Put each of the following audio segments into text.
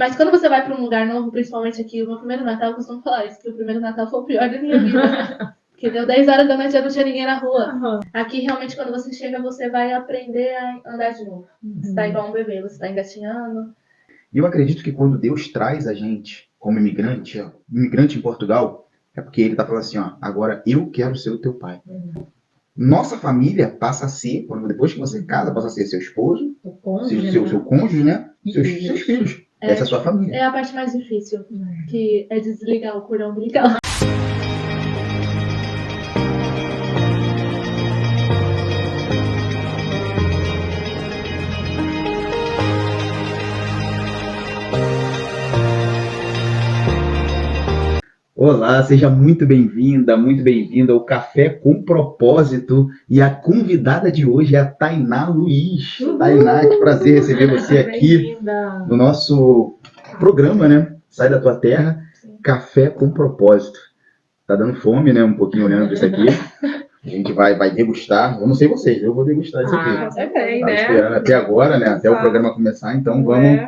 Mas quando você vai para um lugar novo, principalmente aqui, o meu primeiro Natal, eu costumo falar isso, que o primeiro Natal foi o pior da minha vida. Porque deu 10 horas da noite e já não tinha ninguém na rua. Uhum. Aqui, realmente, quando você chega, você vai aprender a andar de novo. Você tá igual um bebê, você tá engatinhando. E eu acredito que quando Deus traz a gente como imigrante, ó, imigrante em Portugal, é porque ele tá falando assim, ó, agora eu quero ser o teu pai. Nossa família passa a ser, depois que você casa, passa a ser seu esposo, O cônjuge, seu cônjuge, né? Seus filhos. É. Essa é a sua família. É a parte mais difícil, que é desligar o cordão umbilical. Olá, seja muito bem-vinda, muito bem-vindo ao Café com Propósito. E a convidada de hoje é a Tainá Luiz. Uhul! Tainá, que prazer receber você aqui no nosso programa, né? Sai da tua terra, Café com Propósito. Tá dando fome, né? Um pouquinho olhando para isso aqui. A gente vai degustar. Eu não sei vocês, eu vou degustar isso aqui. Também, Tava né? esperando até agora, né? Até o programa começar, então vamos.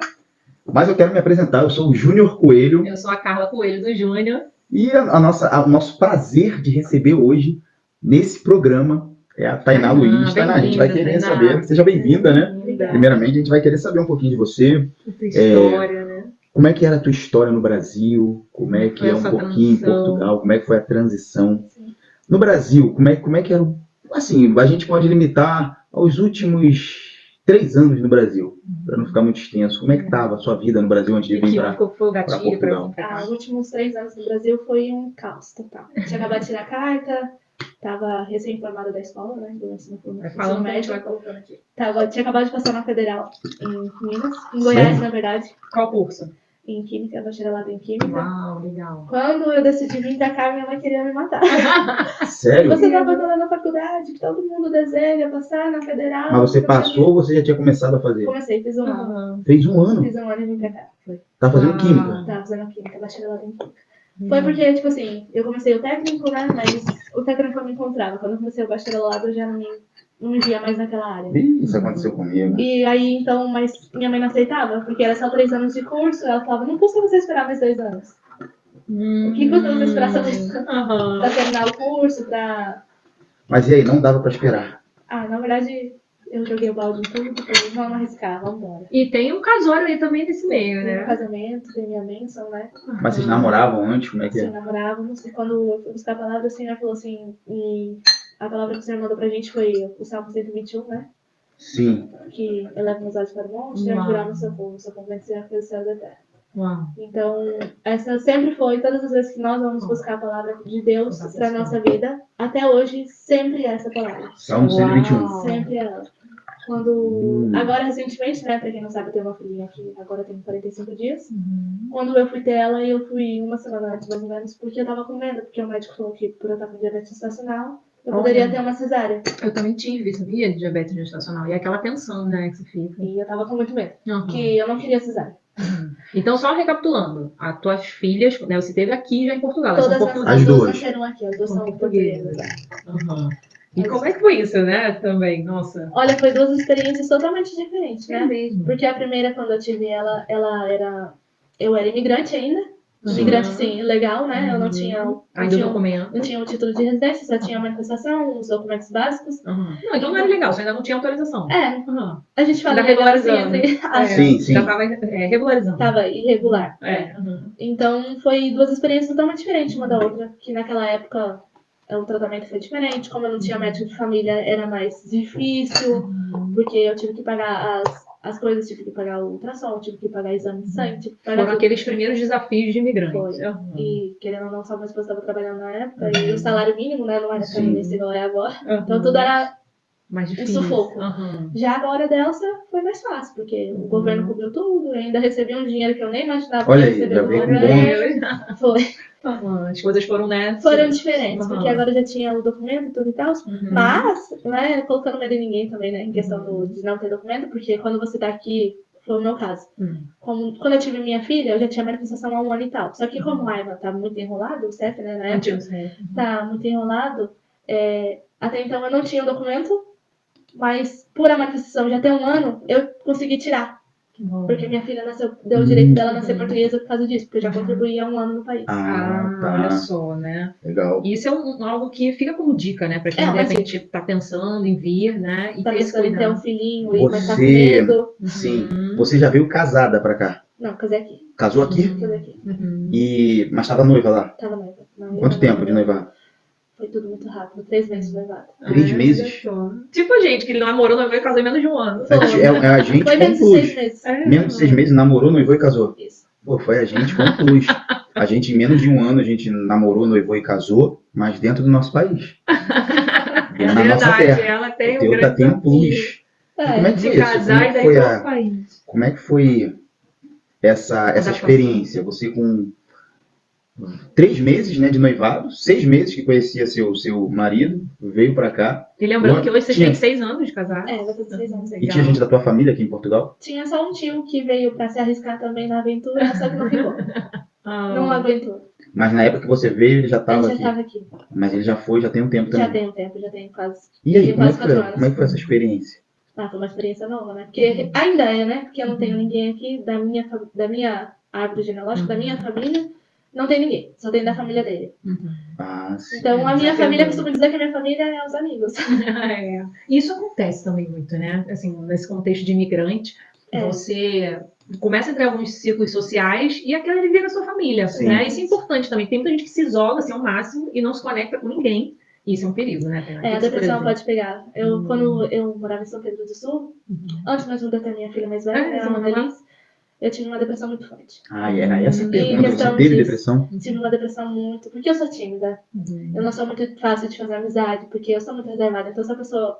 Mas eu quero me apresentar, eu sou o Júnior Coelho. Eu sou a Carla Coelho do Júnior. E o nosso prazer de receber hoje, nesse programa, é a Tainá Luiz. Tainá, a gente vai querer saber, seja bem-vinda, né? Primeiramente, a gente vai querer saber um pouquinho de você. Tua história, né? Como é que era a tua história no Brasil? Como é que é um pouquinho em Portugal? Como é que foi a transição? No Brasil, como é que era? Assim, a gente pode limitar aos últimos 3 anos no Brasil, para não ficar muito extenso. Como é que estava a sua vida no Brasil antes de vir para Portugal? Os últimos 3 anos no Brasil foi um caos total. Tinha acabado de tirar a carta, estava recém-formada da escola, né? Do ensino médio. Tinha acabado de passar na Federal, em Minas, em Goiás, na verdade. Qual curso? Em Química, bacharelado em Química. Uau, legal. Quando eu decidi vir pra cá, minha mãe queria me matar. Sério? Você tá abandonando a faculdade, que todo mundo deseja passar na Federal. Mas você passou ou você já tinha começado a fazer? Comecei, fiz um ano. Fez um ano? Fiz um ano e vim pra cá. Foi. Tá fazendo Química? Tá fazendo Química, bacharelado em Química. Foi porque, tipo assim, eu comecei o técnico, né? Mas o técnico eu me encontrava. Quando eu comecei o bacharelado, eu já não me via mais naquela área. Isso aconteceu comigo. E aí, então, mas minha mãe não aceitava, porque era só 3 anos de curso. Ela falava, não custa você esperar mais 2 anos. O que custa você esperar só 2 anos? Pra terminar o curso, pra... Mas e aí, não dava pra esperar? Na verdade, eu joguei o balde em tudo, falei, vamos arriscar, vamos embora. E tem um casório aí também nesse meio, né? Tem um casamento, tem minha bênção, né? Mas vocês namoravam antes? Como é que é? Sim, namorávamos. E quando eu fui buscar a palavra, o Senhor falou assim, e a palavra que o Senhor mandou pra gente foi o Salmo 121, né? Sim. Que eleva nos olhos para o monte, né? Virar no seu povo vencer a céu da terra. Uau. Então, essa sempre foi, todas as vezes que nós vamos buscar a palavra de Deus para nossa vida, até hoje, sempre é essa palavra. Salmo 121. Sempre é ela. Agora, recentemente, né, pra quem não sabe, eu tenho uma filhinha que agora tem 45 dias. Quando eu fui ter ela, eu fui 1 semana antes, mais ou menos, porque eu tava com medo, porque o médico falou que por eu estar com diabetes gestacional, eu poderia ter uma cesárea. Eu também tive, sabia, de diabetes gestacional. E aquela tensão, né, que você fica. E eu tava com muito medo, que eu não queria cesárea. Então, só recapitulando, as tuas filhas, né, você teve aqui já em Portugal. Todas as duas nasceram aqui, as duas são portuguesas. E como é que foi isso, né, também? Nossa. Olha, foi 2 experiências totalmente diferentes, né? É mesmo. Porque a primeira, quando eu tive ela era... Eu era imigrante ainda. Imigrante, sim, legal, né? Eu não tinha... documento. Não tinha o título de residência, só tinha a manifestação, os documentos básicos. Não, então não era legal, você ainda não tinha autorização. A gente fala regularizando. Assim, sim. Já estava regularizando. Tava irregular. Então, foi 2 experiências totalmente diferentes uma da outra. Que naquela época o tratamento foi diferente. Como eu não tinha médico de família, era mais difícil. Porque eu tive que pagar as coisas, tive que pagar o ultrassom, tive que pagar exame de sangue, tive que pagar foram aqueles primeiros desafios de imigrante. Foi. E querendo ou não, só meu esposo estava trabalhando na época. E o salário mínimo, né, não era tão nesse igual é agora. Então tudo era mais difícil. Sufoco. Já agora Delsa foi mais fácil, porque o governo cobriu tudo, ainda recebi um dinheiro que eu nem imaginava que receber do governo. Foi. As coisas foram, né? Foram diferentes, porque agora já tinha o documento e tudo e tal. Mas, né, colocando medo em ninguém também, né, em questão de não ter documento, porque quando você tá aqui, foi o meu caso. Quando eu tive minha filha, eu já tinha manifestação há 1 ano e tal. Só que como o Aiva tá muito enrolado, o CEF, né, na época, tá muito enrolado, até então eu não tinha o documento, mas por a manifestação já ter 1 ano, eu consegui tirar. Porque minha filha deu o direito dela nascer portuguesa por causa disso, porque eu já contribuí há 1 ano no país. Olha só, né? Legal. Isso é algo que fica como dica, né? Pra quem de repente tá pensando em vir, né? E tá ter esse pensando em ter cuidado. um filhinho, mas tá com medo. Sim. Você já veio casada pra cá? Não, casei aqui. Casou aqui? Casei aqui. Mas tava noiva lá? Tava noiva. Quanto tempo de noivado? Foi tudo muito rápido, 3 meses de noivado. 3 meses? Tipo a gente, que namorou, noivou e casou em menos de 1 ano. A gente foi com menos de plus. 6 meses. Menos de 6 meses, namorou, noivou e casou. Isso. Pô, foi a gente com plus. A gente, em menos de 1 ano, a gente namorou, noivou e casou, mas dentro do nosso país. Na nossa terra. Ela tem o Teuta tem um plus. Como é que foi isso? Como é que foi essa experiência? Você com 3 meses, né, de noivado, 6 meses que conhecia seu marido, veio pra cá. E lembrando que hoje vocês têm 6 anos de casado. Vai fazer 6 anos. E tinha gente da tua família aqui em Portugal? Tinha só um tio que veio pra se arriscar também na aventura, só que não ficou. Não aguentou. Mas na época que você veio, ele já estava aqui. aqui. Mas ele já tem um tempo também. Já tem quase. E aí, quase 4 anos. Como é que foi essa experiência? Foi uma experiência nova, né? Porque ainda é, né? Porque eu não tenho ninguém aqui da minha árvore genealógica, da minha família. Não tem ninguém, só tem da família dele. Sim. Então a minha família costuma dizer que a minha família é os amigos. Isso acontece também muito, né? Assim, nesse contexto de imigrante, você começa a entrar em alguns círculos sociais e aquela ele vira a sua família. Né? Isso é importante também. Tem muita gente que se isola assim, ao máximo e não se conecta com ninguém. Isso é um perigo, né? A depressão pode pegar. Quando eu morava em São Pedro do Sul, antes mesmo de eu ter minha filha mais velha, ela é uma delícia. Eu tive uma depressão muito forte. Era essa pergunta. Você teve depressão? Tive uma depressão muito... Porque eu sou tímida. Eu não sou muito fácil de fazer amizade, porque eu sou muito reservada. Então, se a pessoa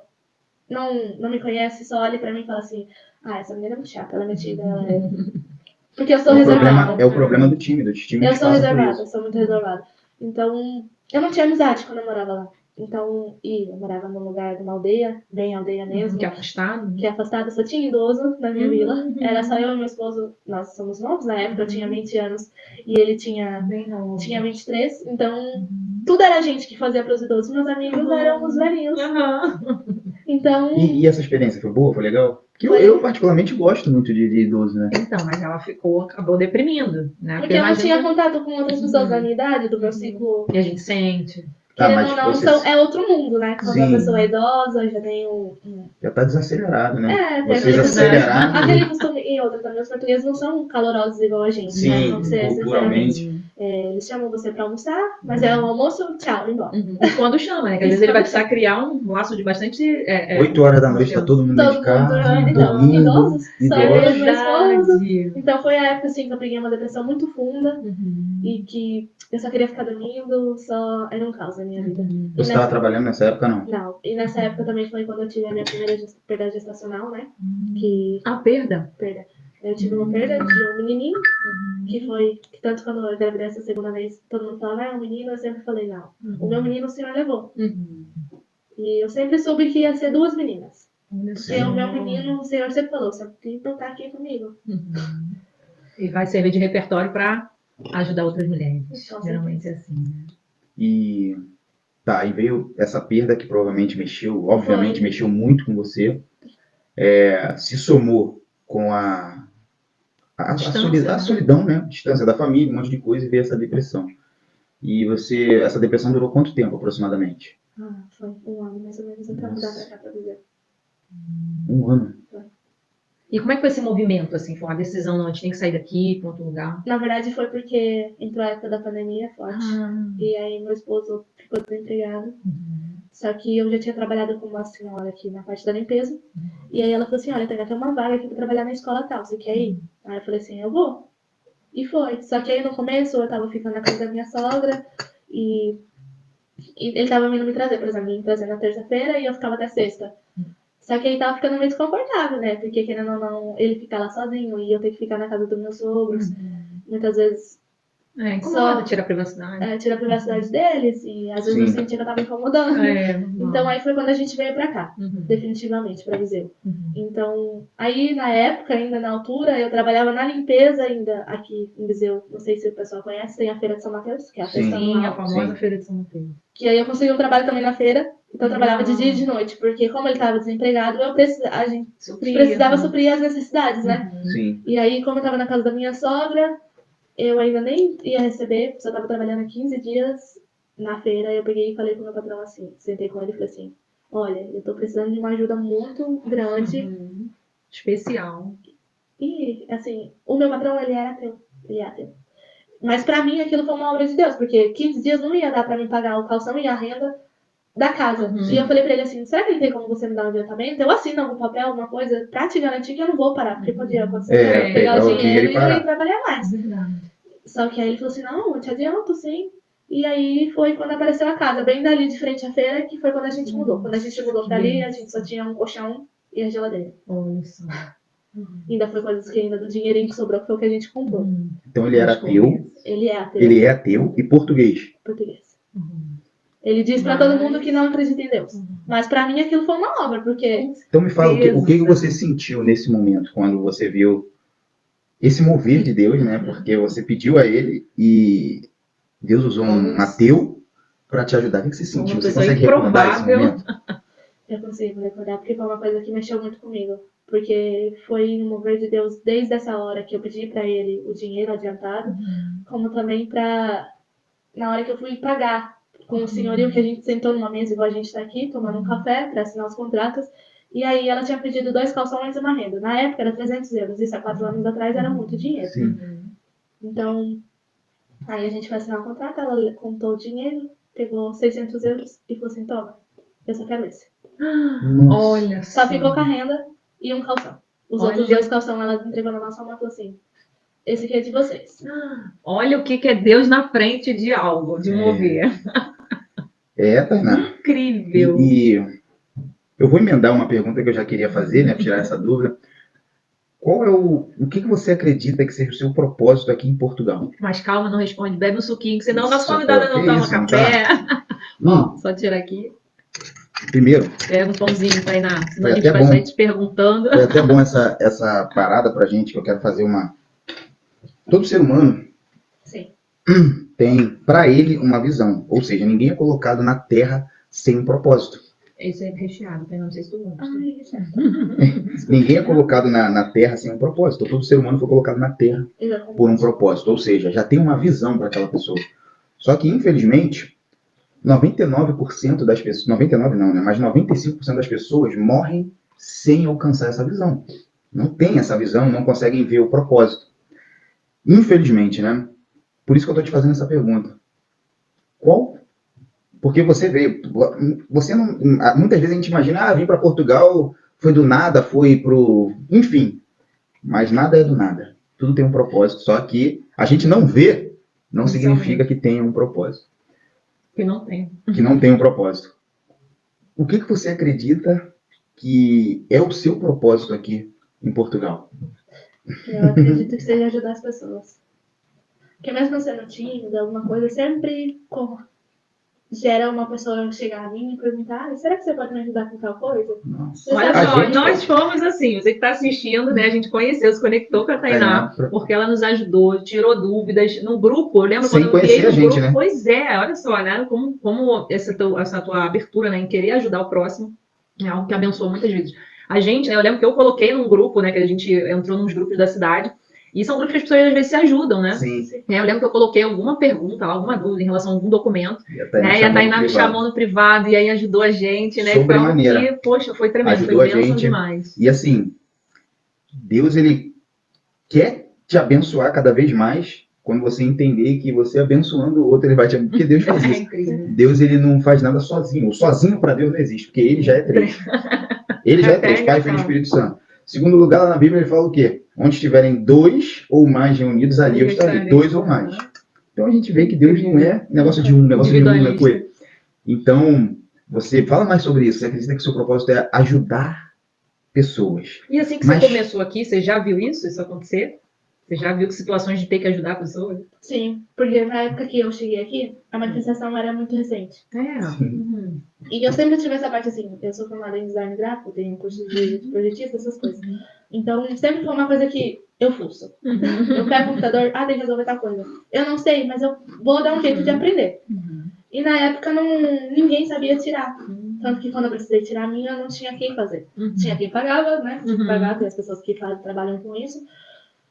não me conhece, só olha pra mim e fala assim, essa menina é muito chata, ela é metida, ela é... Porque eu sou reservada. É o problema do tímido. Eu sou reservada, eu sou muito reservada. Então, eu não tinha amizade quando eu morava lá. Então, eu morava num lugar de uma aldeia, bem aldeia mesmo. Que é afastado? Que é afastado, só tinha idoso na minha vila. Era só eu e meu esposo, nós somos novos na época, eu tinha 20 anos e ele tinha 23. Então, tudo era gente que fazia para os idosos. Meus amigos eram os velhinhos. Então... E essa experiência foi boa? Foi legal? Porque eu particularmente gosto muito de idoso, né? Então, mas ela acabou deprimindo, né? Porque eu não tinha contato com outras pessoas da minha idade, do meu ciclo. E a gente sente... é outro mundo, né? Quando a pessoa é idosa, já tem já tá desacelerado, né? Vocês aceleraram. Aquele costume, e outra também, os portugueses não são calorosos igual a gente, né? Culturalmente. Eles chamam você pra almoçar, mas é o almoço, tchau, embora. Quando chama, né? Que às vezes ele vai precisar criar um laço de bastante... 8 horas da noite, tá todo mundo de casa, idosos, só eu e meu esposo. Então foi a época, assim, que eu peguei uma depressão muito funda e que eu só queria ficar dormindo, era um caos na minha vida. Você estava trabalhando nessa época, não? Não. E nessa época também foi quando eu tive a minha primeira perda gestacional, né? Perda? Perda. Eu tive uma perda de um menininho, que tanto quando eu engravidei essa segunda vez, todo mundo falava, é um menino, eu sempre falei, não. O meu menino o senhor levou. E eu sempre soube que ia ser 2 meninas. Porque o meu menino, o senhor sempre falou, você não tá aqui comigo. E vai servir de repertório para ajudar outras mulheres. Geralmente é assim, né? E veio essa perda que provavelmente obviamente mexeu muito com você. Se somou com a solidão, né? A distância da família, um monte de coisa, e veio essa depressão. E essa depressão durou quanto tempo, aproximadamente? Foi 1 ano, mais ou menos, até mudar pra cá pra viver. 1 ano? Foi. E como é que foi esse movimento, assim? Foi uma decisão, não, a gente tem que sair daqui para outro lugar? Na verdade foi porque entrou a época da pandemia forte. E aí meu esposo ficou desempregado. Só que eu já tinha trabalhado com uma senhora aqui na parte da limpeza. E aí ela falou assim, olha, tem até uma vaga aqui pra trabalhar na escola tal, você quer ir? Aí eu falei assim, eu vou. E foi. Só que aí no começo eu tava ficando na casa da minha sogra e ele tava vindo me trazer, por exemplo, me trazer na terça-feira e eu ficava até sexta. Só que aí tava ficando meio desconfortável, né? Porque querendo ou não, ele ficar lá sozinho e eu ter que ficar na casa dos meus sogros. Muitas vezes... incomoda, tira a privacidade. Tira a privacidade deles e às vezes eu sentia que eu tava incomodando. Então aí foi quando a gente veio pra cá, definitivamente, pra Viseu. Então, aí na época, ainda na altura, eu trabalhava na limpeza ainda aqui em Viseu. Não sei se o pessoal conhece, tem a Feira de São Mateus, que é a festa anual. A famosa Feira de São Mateus. Que aí eu consegui um trabalho também na feira. Então eu trabalhava de dia e de noite, porque como ele estava desempregado, a gente precisava suprir as necessidades, né? Sim. E aí, como eu estava na casa da minha sogra, eu ainda nem ia receber, só estava trabalhando há 15 dias na feira, eu peguei e falei com o meu patrão assim, sentei com ele e falei assim, olha, eu tô precisando de uma ajuda muito grande. Especial. E, assim, o meu patrão, ele é ateu. Mas pra mim aquilo foi uma obra de Deus, porque 15 dias não ia dar pra mim pagar o calção e a renda da casa. E eu falei pra ele assim, será que não tem como você me dar um adiantamento? Eu assino algum papel, alguma coisa, pra te garantir que eu não vou parar, porque podia acontecer, pegar o dinheiro e não ir trabalhar mais. Só que aí ele falou assim, não, eu te adianto, sim. E aí foi quando apareceu a casa, bem dali de frente à feira, que foi quando a gente mudou. Quando a gente mudou pra ali, a gente só tinha um colchão e a geladeira. Olha só. Ainda foi coisas que ainda do dinheirinho que sobrou, que foi o que a gente comprou. Então ele era ateu. Ele é ateu. Ele é ateu e português. Português. Ele diz pra todo mundo que não acredita em Deus. Mas pra mim aquilo foi uma obra, porque... Então me fala, o que você sentiu nesse momento, quando você viu esse mover de Deus, né? Porque você pediu a ele e Deus usou um ateu para te ajudar. O que você sentiu? Você consegue recordar esse momento? Eu consigo recordar, porque foi uma coisa que mexeu muito comigo. Porque foi um mover de Deus desde essa hora que eu pedi pra ele o dinheiro adiantado, como também na hora que eu fui pagar com o senhorio, que a gente sentou numa mesa igual a gente tá aqui, tomando um café para assinar os contratos. E aí ela tinha pedido 2 calções e uma renda. Na época era 300 euros, isso há 4 anos atrás era muito dinheiro. Sim. Então, aí a gente foi assinar o contrato, ela contou o dinheiro, pegou 600 euros e falou assim, toma, eu só quero esse. Olha só ficou com a renda e um calção. Os outros 2 calção ela entregou na nossa mão e falou assim, esse aqui é de vocês. Olha o que é Deus na frente de algo, de mover. Tainá. Incrível. E eu vou emendar uma pergunta que eu já queria fazer, né, para tirar essa dúvida. Qual é o que você acredita que seja o seu propósito aqui em Portugal? Mas calma, não responde, bebe um suquinho, que senão nossa convidada não toma café. Ó, só tirar aqui. Primeiro. Pega um pãozinho, Tainá, senão a gente vai sair te perguntando. Foi até bom essa parada pra gente, que eu quero fazer uma... Todo ser humano tem, pra ele, uma visão. Ou seja, ninguém é colocado na Terra sem um propósito. Esse é recheado, não sei se tu gosta. Ninguém é colocado na Terra sem um propósito. Todo ser humano foi colocado na Terra por um propósito. Ou seja, já tem uma visão para aquela pessoa. Só que, infelizmente, 99% das pessoas... 99 não, né? Mas 95% das pessoas morrem sem alcançar essa visão. Não tem essa visão, não conseguem ver o propósito. Infelizmente, né? Por isso que eu estou te fazendo essa pergunta. Porque você veio... Você não... Muitas vezes a gente imagina, vim para Portugal, foi do nada, foi pro... Enfim. Mas nada é do nada. Tudo tem um propósito. Só que a gente não vê, não significa que tenha um propósito. Que não tem. Que não tem um propósito. O que você acredita que é o seu propósito aqui em Portugal? Eu acredito que seja ajudar as pessoas. Porque mesmo sendo tímida, alguma coisa, sempre gera uma pessoa chegar a mim e perguntar, será que você pode me ajudar com tal coisa? Nossa. Olha só, nós fomos assim, você que está assistindo, né? A gente conheceu, se conectou com a Tainá, porque ela nos ajudou, tirou dúvidas no grupo. Eu lembro quando eu criei no grupo, né? Pois é, olha só, né? Como essa tua abertura, né, em querer ajudar o próximo é algo que abençoou muitas vidas. A gente, né, eu lembro que eu coloquei num grupo, né, que a gente entrou nos grupos da cidade, e são grupos que as pessoas às vezes se ajudam, né? Sim. Eu lembro que eu coloquei alguma pergunta, alguma dúvida em relação a algum documento, e a Tainá me chamou no privado e aí ajudou a gente, né? Sobremaneira. Que, poxa, foi tremendo, ajudou foi bênção a gente demais. E assim, Deus, ele quer te abençoar cada vez mais quando você entender que você abençoando o outro, ele vai te abençoar. Porque Deus faz isso. Incrível. Deus, ele não faz nada sozinho. O sozinho para Deus não existe, porque ele já é 3. Ele já é 3, Pai, Filho e Espírito Santo. Segundo lugar, lá na Bíblia ele fala o quê? Onde estiverem 2 ou mais reunidos, ali eu estarei. 2 ou mais. Então a gente vê que Deus não é negócio de um, negócio de um, né, Coelho? Então, você fala mais sobre isso. Você acredita que o seu propósito é ajudar pessoas. E assim que você começou aqui, você já viu isso acontecer? Você já viu situações de ter que ajudar pessoas? Sim, porque na época que eu cheguei aqui, a manifestação era muito recente. E eu sempre tive essa parte assim, eu sou formada em design gráfico, tenho um curso de projetista, essas coisas. Então, sempre foi uma coisa que eu fuço. Eu pego o computador, tem que resolver tal coisa. Eu não sei, mas eu vou dar um jeito de aprender. E na época ninguém sabia tirar. Tanto que quando eu precisei tirar a minha, eu não tinha quem fazer. Tinha quem pagava, né? Tinha que pagar, tem as pessoas que trabalham com isso.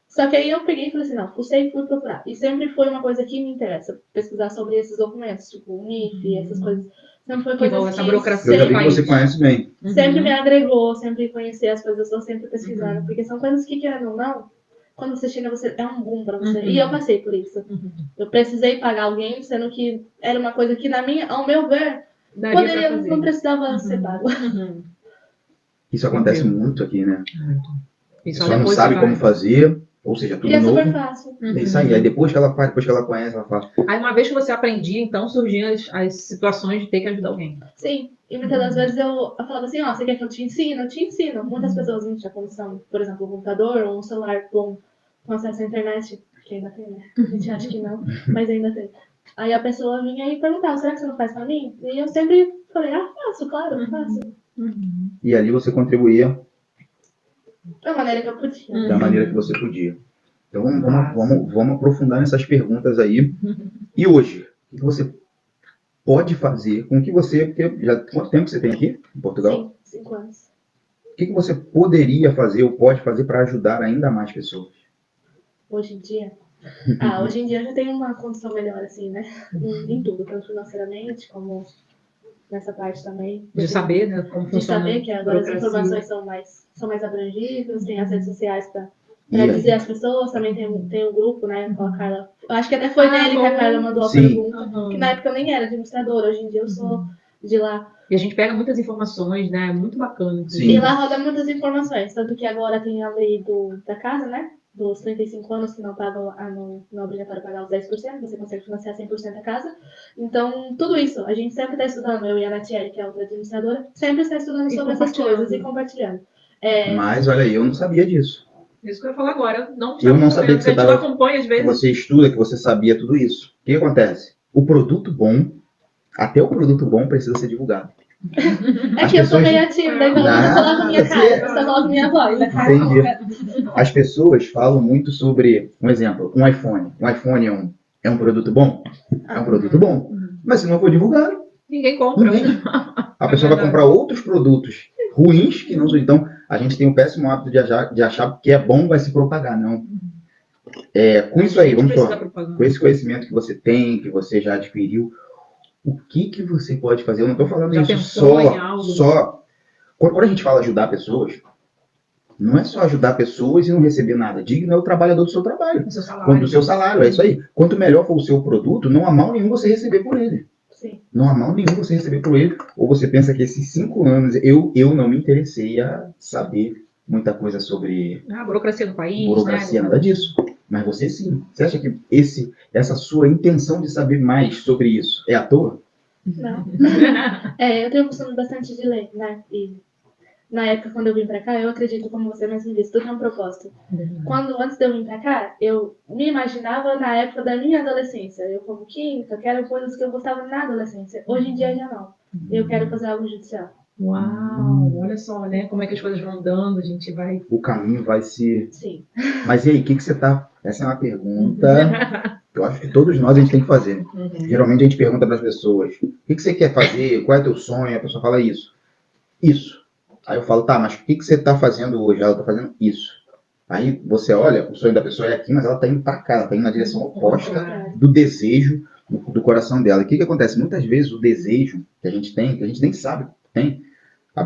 Só que aí eu peguei e falei assim, não, fucei e fui procurar. E sempre foi uma coisa que me interessa, pesquisar sobre esses documentos, tipo o NIF, essas coisas. Sempre foi coisas essa que burocracia Eu já vi que sempre, você conhece bem. sempre me agregou, sempre conhecer as coisas, eu estou sempre pesquisando. Porque são coisas que, querendo ou não, quando você chega, você é um boom pra você. E eu passei por isso. Eu precisei pagar alguém, sendo que era uma coisa que, ao meu ver, não precisava ser pago. Isso acontece muito aqui, né? A Isso pessoa não sabe como fazer, ou seja, tudo E é novo. super fácil. É isso aí. Aí depois que ela faz, depois que ela conhece, ela fala. Aí uma vez que você aprendia, então surgiam as situações de ter que ajudar alguém. Sim, e muitas das vezes eu falava assim, ó, você quer que eu te ensine? Eu te ensino. Muitas pessoas não tinham condição, por exemplo, um computador ou um celular com acesso à internet, que ainda tem, né? A gente acha que não, mas ainda tem. Aí a pessoa vinha e perguntava, será que você não faz pra mim? E eu sempre falei, faço, claro, faço. E ali você contribuía Da maneira que eu podia. da maneira que você podia. Então vamos aprofundar nessas perguntas aí. E hoje, o que você pode fazer com que você, porque já quanto tempo você tem aqui em Portugal? Sim, 5 anos. O que você poderia fazer ou pode fazer para ajudar ainda mais pessoas? Hoje em dia? Hoje em dia eu já tenho uma condição melhor, assim, né? Em tudo, tanto financeiramente como nessa parte também. De saber, né, como funciona. De saber que agora as informações são mais abrangíveis, tem as redes sociais para dizer às pessoas, também tem um grupo, né, com a Carla. Eu acho que até foi nele que a Carla mandou a pergunta, que na época eu nem era administradora, hoje em dia eu sou de lá. E a gente pega muitas informações, né, muito bacana. Sim. E lá roda muitas informações, tanto que agora tem a lei da casa, né, dos 35 anos que não pagam, não é obrigatório pagar os 10%, você consegue financiar 100% da casa. Então, tudo isso, a gente sempre está estudando, eu e a Natiele, que é outra administradora, sempre está estudando sobre essas coisas e compartilhando. Mas, olha aí, eu não sabia disso. Isso que eu ia falar agora. Eu não sabia que você acompanha às vezes. Que você estuda, que você sabia tudo isso. O que acontece? O produto bom, até o produto bom precisa ser divulgado. É que eu sou meio ativa, daí eu não coloco minha cara, eu só coloco minha voz. Entendi. As pessoas falam muito sobre, um exemplo, um iPhone. Um iPhone é um produto bom? É um produto bom. Mas se não for divulgado, ninguém compra. A pessoa vai comprar outros produtos ruins que não são. Então, a gente tem o péssimo hábito de achar que é bom vai se propagar. Não. Com isso aí, vamos falar. Com esse conhecimento que você tem, que você já adquiriu, o que você pode fazer? Eu não estou falando isso só. Quando a gente fala ajudar pessoas, não é só ajudar pessoas e não receber nada. Digno é o trabalhador do seu trabalho. Do seu salário, é isso aí. Quanto melhor for o seu produto, não há mal nenhum você receber por ele. Sim. Não há mal nenhum você receber por ele. Ou você pensa que esses 5 anos eu não me interessei a saber muita coisa sobre a burocracia do país. Burocracia, nada disso. Mas você sim. Você acha que essa sua intenção de saber mais sobre isso é à toa? Não. Eu tenho costume bastante de ler, né? E na época, quando eu vim pra cá, eu acredito, como você mesmo disse, tudo é um propósito. Antes de eu vir pra cá, eu me imaginava na época da minha adolescência. Eu como química, que eram coisas que eu gostava na adolescência. Hoje em dia já não. Eu quero fazer algo judicial. Uau, olha só, né? Como é que as coisas vão dando, a gente vai... O caminho vai se... Sim. Mas e aí, o que você tá... Essa é uma pergunta que eu acho que todos nós a gente tem que fazer. Geralmente a gente pergunta para as pessoas, o que você quer fazer? Qual é teu sonho? A pessoa fala isso. Isso. Aí eu falo, tá, mas o que você tá fazendo hoje? Ela tá fazendo isso. Aí você olha, o sonho da pessoa é aqui, mas ela tá indo para cá, ela tá indo na direção oposta do desejo do coração dela. E o que acontece? Muitas vezes o desejo que a gente tem, que a gente nem sabe que tem,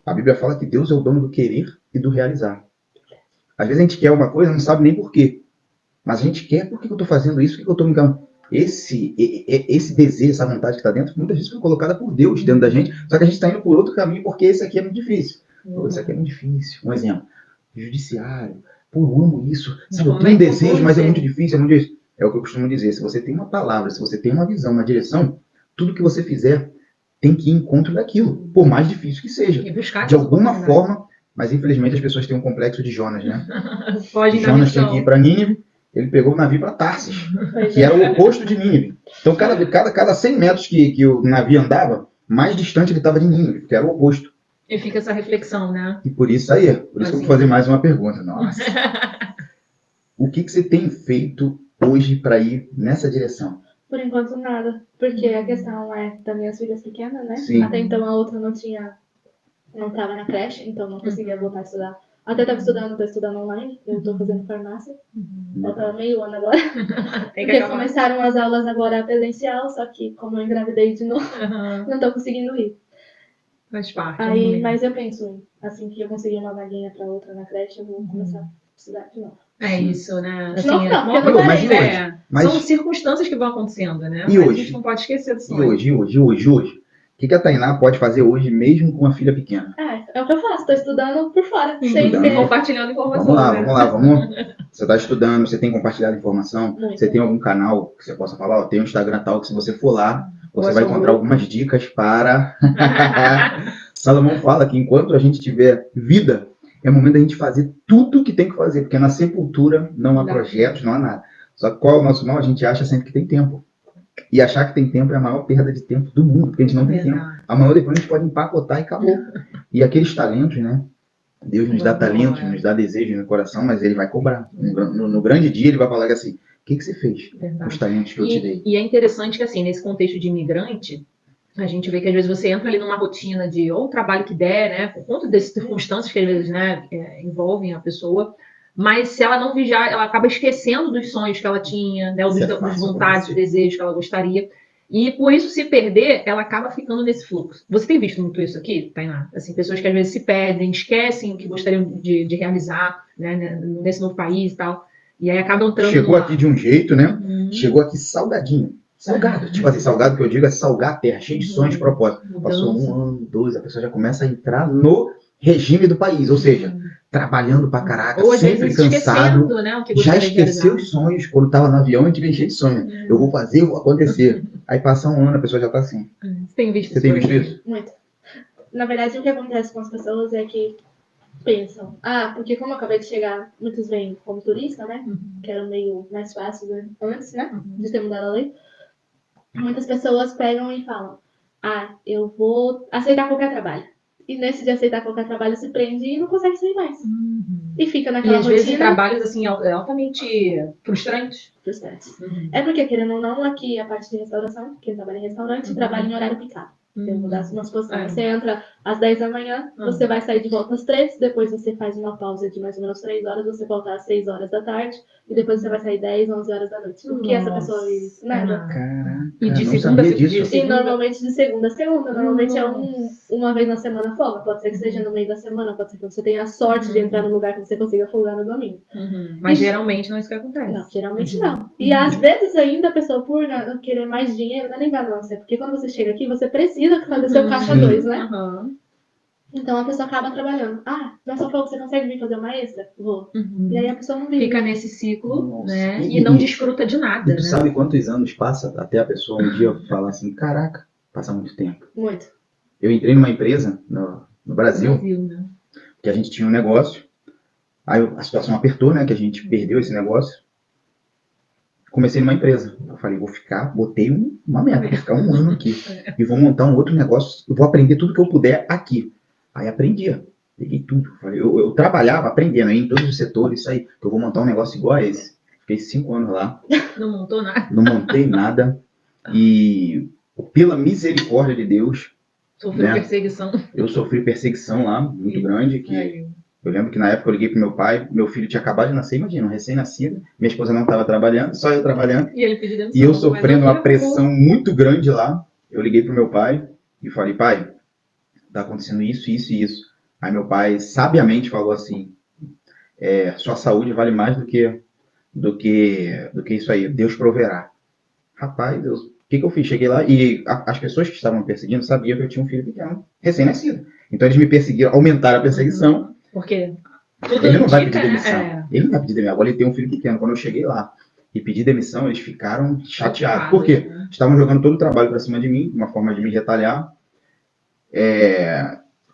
a Bíblia fala que Deus é o dono do querer e do realizar. Às vezes a gente quer uma coisa, não sabe nem por quê. Mas a gente quer, por que eu tô fazendo isso? Por que eu tô me enganando? Esse desejo, essa vontade que está dentro, muitas vezes foi colocada por Deus dentro da gente, só que a gente está indo por outro caminho porque esse aqui é muito difícil. Isso aqui é muito difícil. Um exemplo, judiciário. Pô, eu amo isso. Sabe, eu tenho um desejo, mas é muito difícil, é muito difícil. É o que eu costumo dizer. Se você tem uma palavra, se você tem uma visão, uma direção, tudo que você fizer tem que ir em encontro daquilo, por mais difícil que seja. De alguma forma, mas infelizmente as pessoas têm um complexo de Jonas, né? Jonas tinha que ir para Nínive, ele pegou o navio para Tarsis, que era o oposto de Nínive. Então, cada 100 metros que o navio andava, mais distante ele estava de Nínive, que era o oposto. E fica essa reflexão, né? E por isso aí, por isso que eu vou fazer mais uma pergunta. Nossa. O que você tem feito hoje para ir nessa direção? Por enquanto nada, porque a questão é das minhas filhas pequenas, né? Sim. Até então a outra não tava na creche, então não conseguia voltar a estudar. Até tô estudando online, eu tô fazendo farmácia. Falta meio ano agora. Porque começaram as aulas agora presencial, só que como eu engravidei de novo, não tô conseguindo ir. Faz parte. Aí, mas eu penso, assim que eu conseguir uma vaguinha pra outra na creche, eu vou começar a estudar de novo. É isso, né? Assim, não, porque não parei, São circunstâncias que vão acontecendo, né? E mas hoje? A gente não pode esquecer do sonho. E hoje? O que a Tainá pode fazer hoje, mesmo com uma filha pequena? É o que eu faço, tô estudando por fora. Estudando. Compartilhando informação. Vamos lá. Você está estudando, você tem compartilhado informação, você tem algum canal que você possa falar, tem um Instagram tal, que se você for lá, você vai encontrar algumas dicas para... Salomão fala que enquanto a gente tiver vida, é o momento da gente fazer tudo que tem que fazer, porque na sepultura não há projetos, não há nada. Só que qual é o nosso mal? A gente acha sempre que tem tempo. E achar que tem tempo é a maior perda de tempo do mundo, porque a gente não tem tempo. Amanhã ou depois a gente pode empacotar e acabou. E aqueles talentos, né? Deus nos dá talentos, nos dá desejo no coração, mas ele vai cobrar. No grande dia ele vai falar assim, o que você fez com os talentos que eu te dei? E é interessante que assim, nesse contexto de imigrante, a gente vê que às vezes você entra ali numa rotina de ou trabalho que der, né? Por conta dessas circunstâncias que às vezes, né, envolvem a pessoa. Mas se ela não vigiar, ela acaba esquecendo dos sonhos que ela tinha, né, das vontades, dos desejos que ela gostaria. E por isso, se perder, ela acaba ficando nesse fluxo. Você tem visto muito isso aqui, Tainá? Assim, pessoas que às vezes se perdem, esquecem o que gostariam de realizar, né, nesse novo país e tal. E aí acabam entrando. Chegou aqui de um jeito, né? Chegou aqui salgadinho. Salgado. Tipo assim, salgado que eu digo é salgar a terra, cheio de sonhos, de propósito. Passou 1 ano, 2, a pessoa já começa a entrar no regime do país, ou seja, trabalhando pra caraca, ou sempre cansado, né, o que já esqueceu os sonhos, quando tava no avião a gente vem cheio de sonho, eu vou fazer, eu vou acontecer, aí passa 1 ano, a pessoa já tá assim. Você tem visto isso? Muito. Na verdade, o que acontece com as pessoas é que pensam, porque como eu acabei de chegar, muitos vêm como turista, né, que era meio mais fácil antes, né, de ter mudado a lei, muitas pessoas pegam e falam, eu vou aceitar qualquer trabalho. E nesse de aceitar qualquer trabalho se prende e não consegue sair mais. E fica naquela rotina. E às vezes trabalhos assim, altamente frustrantes. É porque, querendo ou não, aqui a parte de restauração, quem trabalha em restaurante, trabalha em horário picado. Eu vou dar uma suposição. Você entra às 10 da manhã, você vai sair de volta às 3, depois você faz uma pausa de mais ou menos 3 horas, você volta às 6 horas da tarde, e depois você vai sair 10, 11 horas da noite. O que essa pessoa vive? Nada. Caraca, e de segunda a segunda. E normalmente de segunda a segunda. Normalmente é uma vez na semana folga. Pode ser que seja no meio da semana, pode ser que você tenha a sorte de entrar num lugar que você consiga folgar no domingo. Mas geralmente não é isso que acontece. Não, geralmente não. E às vezes ainda a pessoa, por não querer mais dinheiro, não é nem ganância. Porque quando você chega aqui, você precisa fazer seu caixa 2, né? Então a pessoa acaba trabalhando. Mas só falou que você consegue vir fazer uma extra? Vou. E aí a pessoa não vive. Fica nesse ciclo, né? E não desfruta de nada. E tu sabe quantos anos passa até a pessoa um dia falar assim, caraca, passa muito tempo. Muito. Eu entrei numa empresa no Brasil, né? que a gente tinha um negócio, aí a situação apertou, né? Que a gente perdeu esse negócio. Comecei numa empresa. Eu falei, botei uma meta, vou ficar 1 ano aqui. E vou montar um outro negócio, eu vou aprender tudo que eu puder aqui. Aí aprendia, peguei tudo. Eu trabalhava aprendendo em todos os setores, isso aí, que eu vou montar um negócio igual a esse. Fiquei 5 anos lá. Não montou nada? Não montei nada. E pela misericórdia de Deus... Sofreu perseguição. Eu sofri perseguição lá, muito grande, que... Eu lembro que na época eu liguei pro meu pai, meu filho tinha acabado de nascer, imagina, um recém-nascido, minha esposa não estava trabalhando, só eu trabalhando, e eu sofrendo uma pressão muito grande lá. Eu liguei pro meu pai e falei, pai, tá acontecendo isso, isso e isso. Aí meu pai sabiamente falou assim, sua saúde vale mais do que isso aí, Deus proverá. Rapaz, Deus, o que eu fiz? Cheguei lá e as pessoas que estavam me perseguindo sabiam que eu tinha um filho pequeno, recém-nascido. Então eles me perseguiram, aumentaram a perseguição. Porque ele não vai pedir demissão. Ele não vai pedir demissão. Agora ele tem um filho pequeno. Quando eu cheguei lá e pedi demissão, eles ficaram chateados. Por quê? Estavam jogando todo o trabalho para cima de mim, uma forma de me retalhar.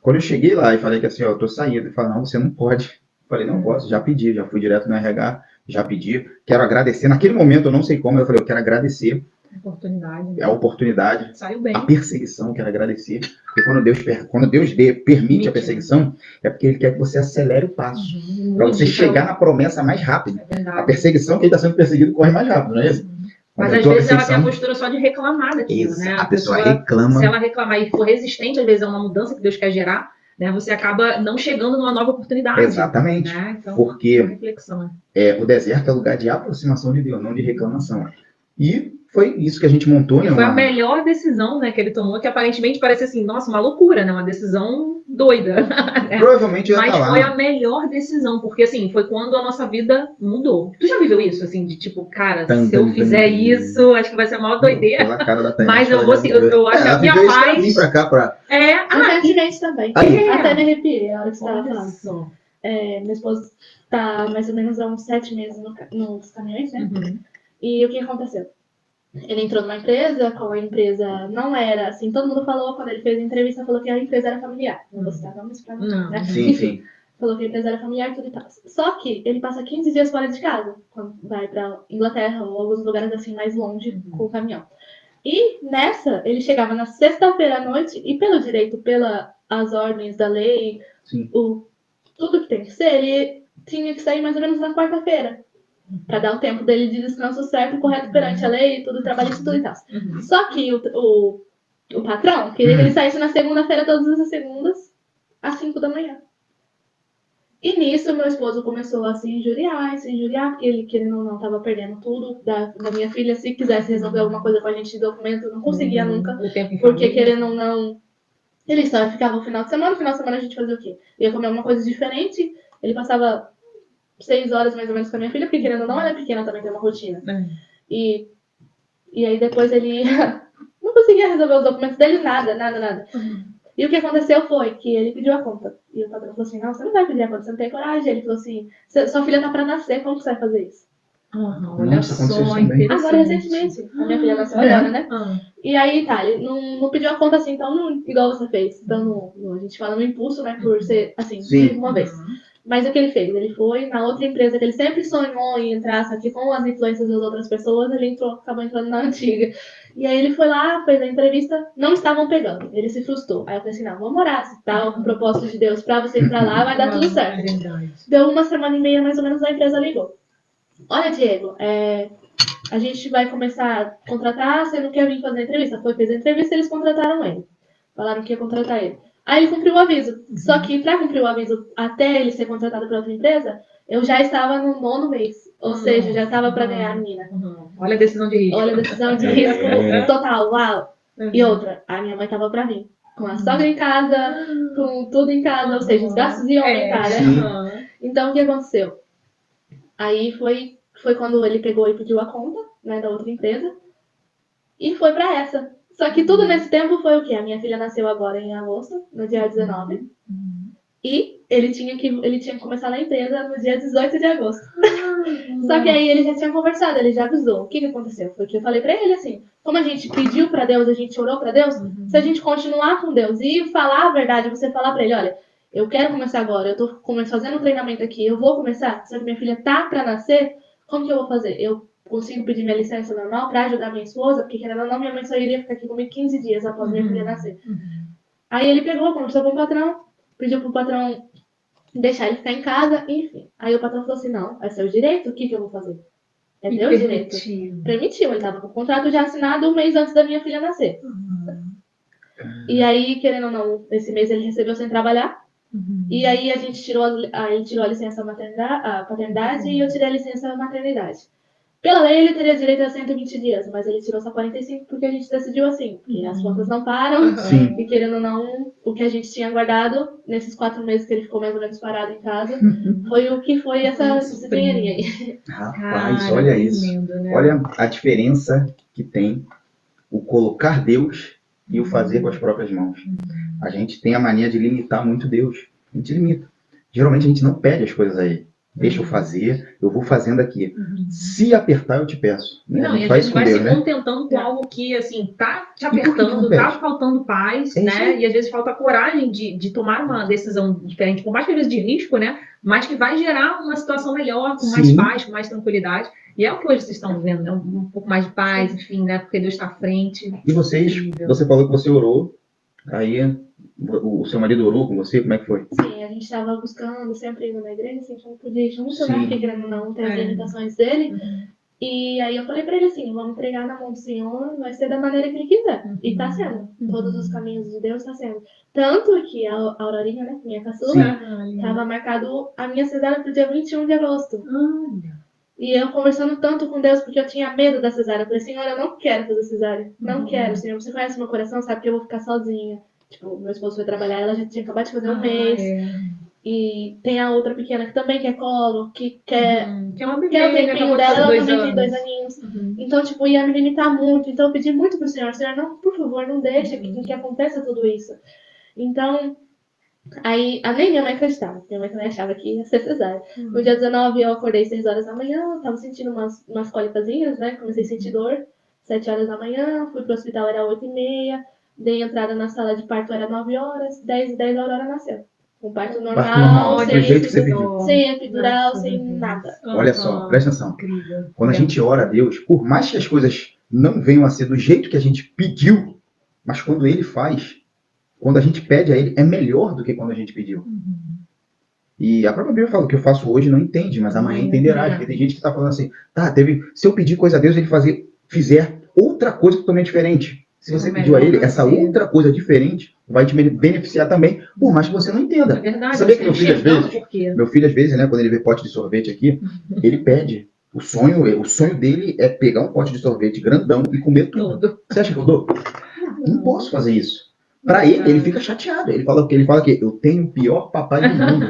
Quando eu cheguei lá e falei que assim, eu tô saindo, ele falou, não, você não pode. Eu falei, não posso, já pedi, já fui direto no RH, já pedi. Quero agradecer. Naquele momento, eu não sei como, eu falei, eu quero agradecer. A oportunidade, saiu bem. A perseguição, quero agradecer. Porque quando Deus permite a perseguição, é porque Ele quer que você acelere o passo. Para você chegar na promessa mais rápido. A perseguição, quem está sendo perseguido, corre mais rápido, não é isso? Mas às vezes ela tem a postura só de reclamar daquilo, né? A pessoa reclama. Se ela reclamar e for resistente, às vezes é uma mudança que Deus quer gerar, né? Você acaba não chegando numa nova oportunidade. Exatamente. Né? Então, porque reflexão. O deserto é lugar de aproximação de Deus, não de reclamação. E foi isso que a gente montou, né? Foi a melhor decisão, né, que ele tomou, que aparentemente parece assim, nossa, uma loucura, né? Uma decisão doida. Né? Provavelmente eu ia Mas estar lá. foi a melhor decisão, porque assim, foi quando a nossa vida mudou. Tu já viveu isso, assim, de tipo, cara, se eu fizer isso, acho que vai ser a maior doideira. Pela cara da Tânia, mas eu vou, eu acho que a minha paz... Vim pra cá pra... Recentemente também. Até me arrepiei a hora que você estava falando. Meu esposo tá mais ou menos há uns 7 meses nos caminhões, né? Uhum. E o que aconteceu? Ele entrou numa empresa, como a empresa não era assim, todo mundo falou, quando ele fez a entrevista, falou que a empresa era familiar. Não vou citar nomes pra não, né? Sim. Falou que a empresa era familiar e tudo e tal. Só que ele passa 15 dias fora de casa, quando vai pra Inglaterra ou alguns lugares assim mais longe com o caminhão. E nessa, ele chegava na sexta-feira à noite e pelo direito, pelas ordens da lei, tudo que tem que ser, ele tinha que sair mais ou menos na quarta-feira. Pra dar o tempo dele de descanso certo e correto perante a lei, tudo trabalhista e tudo e tal. Só que o patrão queria que ele saísse na segunda-feira, todas as segundas, às 5 da manhã. E nisso, meu esposo começou a se injuriar, porque ele, querendo ou não, tava perdendo tudo da minha filha. Se quisesse resolver alguma coisa com a gente de documento, não conseguia nunca. Porque, querendo ou não, ele só ficava no final de semana a gente fazia o quê? Ia comer alguma coisa diferente, ele passava 6 horas mais ou menos com a minha filha, porque querendo ou não, ela é pequena, também tem uma rotina. E aí depois ele não conseguia resolver os documentos dele, nada. E o que aconteceu foi que ele pediu a conta. E o patrão falou assim, não, você não vai pedir a conta, você não tem coragem. Ele falou assim, sua filha tá pra nascer, como você vai fazer isso? Olha só, interessante. Agora, recentemente, a minha filha nasceu agora, né? E aí, tá, ele não pediu a conta assim, então, igual você fez. Então, a gente fala no impulso, né, por ser, assim, de uma vez. Mas o que ele fez? Ele foi na outra empresa que ele sempre sonhou em entrar, só que com as influências das outras pessoas, ele acabou entrando na antiga. E aí ele foi lá, fez a entrevista, não estavam pegando. Ele se frustrou. Aí eu falei assim, não, vamos orar, se tá o propósito de Deus pra você ir pra lá, vai dar tudo certo. Deu 1 semana e meia, mais ou menos, a empresa ligou. Olha, Diego, a gente vai começar a contratar, você não quer vir fazer a entrevista? Fez a entrevista e eles contrataram ele. Falaram que ia contratar ele. Aí ele cumpriu o aviso. Só que para cumprir o aviso até ele ser contratado para outra empresa, eu já estava no 9º mês. Ou seja, já estava para ganhar a menina. Olha a decisão de risco. Olha a decisão de risco total. Uau! E outra, a minha mãe estava para vir. Com a sogra em casa, com tudo em casa. Ou seja, os gastos iam aumentar, né? Então, o que aconteceu? Aí foi quando ele pegou e pediu a conta, né, da outra empresa. E foi para essa. Só que tudo nesse tempo foi o quê? A minha filha nasceu agora em agosto, no dia 19. E ele tinha que começar na empresa no dia 18 de agosto. Só que aí ele já tinha conversado, ele já avisou. O que aconteceu? Foi que eu falei pra ele assim, como a gente pediu pra Deus, a gente orou pra Deus, se a gente continuar com Deus e falar a verdade, você falar pra ele, olha, eu quero começar agora, eu tô fazendo um treinamento aqui, eu vou começar, só que minha filha tá pra nascer, como que eu vou fazer? Eu consigo pedir minha licença normal pra ajudar minha esposa, porque querendo ou não, minha mãe só iria ficar aqui comigo 15 dias após minha filha nascer. Aí ele pegou, conversou com o patrão, pediu pro patrão deixar ele ficar em casa, enfim. Aí o patrão falou assim, não, é seu direito, o que eu vou fazer? É meu direito. Permitiu, ele tava com o contrato já assinado 1 mês antes da minha filha nascer. E aí, querendo ou não, esse mês ele recebeu sem trabalhar. E aí a gente ele tirou a licença paternidade e eu tirei a licença maternidade. Pela lei, ele teria direito a 120 dias, mas ele tirou só 45 porque a gente decidiu assim. Porque as contas não param. E querendo ou não, o que a gente tinha guardado nesses 4 meses que ele ficou mais ou menos parado em casa, foi o que foi esse dinheirinho aí. Rapaz, olha isso. Lindo, né? Olha a diferença que tem o colocar Deus e o fazer com as próprias mãos. A gente tem a mania de limitar muito Deus. A gente limita. Geralmente a gente não pede as coisas a ele. Deixa eu fazer, eu vou fazendo aqui. Se apertar, eu te peço. Né? Não, e a gente vai se contentando com algo que, assim, tá te apertando, tá faltando paz, né? E às vezes falta coragem de tomar uma decisão diferente, por mais que às vezes de risco, né? Mas que vai gerar uma situação melhor, com mais paz, com mais tranquilidade. E é o que hoje vocês estão vivendo, né? Um pouco mais de paz, enfim, né? Porque Deus está à frente. E você falou que você orou, aí o seu marido orou com você, como é que foi? Sim, a gente estava buscando, sempre indo na igreja, sempre podia ir junto, né? Porque querendo ou não, tem as limitações dele. E aí eu falei pra ele assim, vamos entregar na mão do Senhor, vai ser da maneira que ele quiser. E tá sendo. Todos os caminhos de Deus tá sendo. Tanto que a Aurorinha, né, minha caçula, tava marcado a minha cesárea pro dia 21 de agosto. E eu conversando tanto com Deus, porque eu tinha medo da cesárea. Eu falei, Senhor, eu não quero fazer cesárea. Não quero, Senhor. Você conhece meu coração, sabe que eu vou ficar sozinha. Tipo, meu esposo foi trabalhar, ela já tinha acabado de fazer um mês. E tem a outra pequena que também quer colo, que quer Que é uma o bebê, tempinho dela, ela também tem 2 anos. aninhos. Então, tipo, ia me limitar muito. Então, eu pedi muito pro Senhor, Senhor, não, por favor, não deixa que aconteça tudo isso. Então, aí, nem minha mãe acreditava. Minha mãe também achava que ia ser cesárea. No dia 19, eu acordei 6 horas da manhã, tava sentindo umas cólicazinhas, né? Comecei a sentir dor. 7 horas da manhã, fui pro hospital, era 8h30. Dei entrada na sala de parto, era 9 horas. 10h10 a Aurora nasceu. Um parto normal, do jeito que você pediu. sem epidural, sem nada. Olha só, presta atenção. Incrível. Quando a gente ora a Deus, por mais que as coisas não venham a ser do jeito que a gente pediu, mas quando Ele faz, quando a gente pede a Ele, é melhor do que quando a gente pediu. E a própria Bíblia fala, o que eu faço hoje não entende, mas amanhã entenderá. Porque tem gente que está falando assim, se eu pedir coisa a Deus, Ele fizer outra coisa totalmente diferente. Se você pediu a Ele, essa outra coisa diferente vai te beneficiar também, por mais que você não entenda. É verdade. Sabia que meu filho, às vezes, né, quando ele vê pote de sorvete aqui, ele pede. O sonho dele é pegar um pote de sorvete grandão e comer tudo. Você acha que eu dou? Não posso fazer isso. Para ele fica chateado. Ele fala que eu tenho o pior papai do mundo.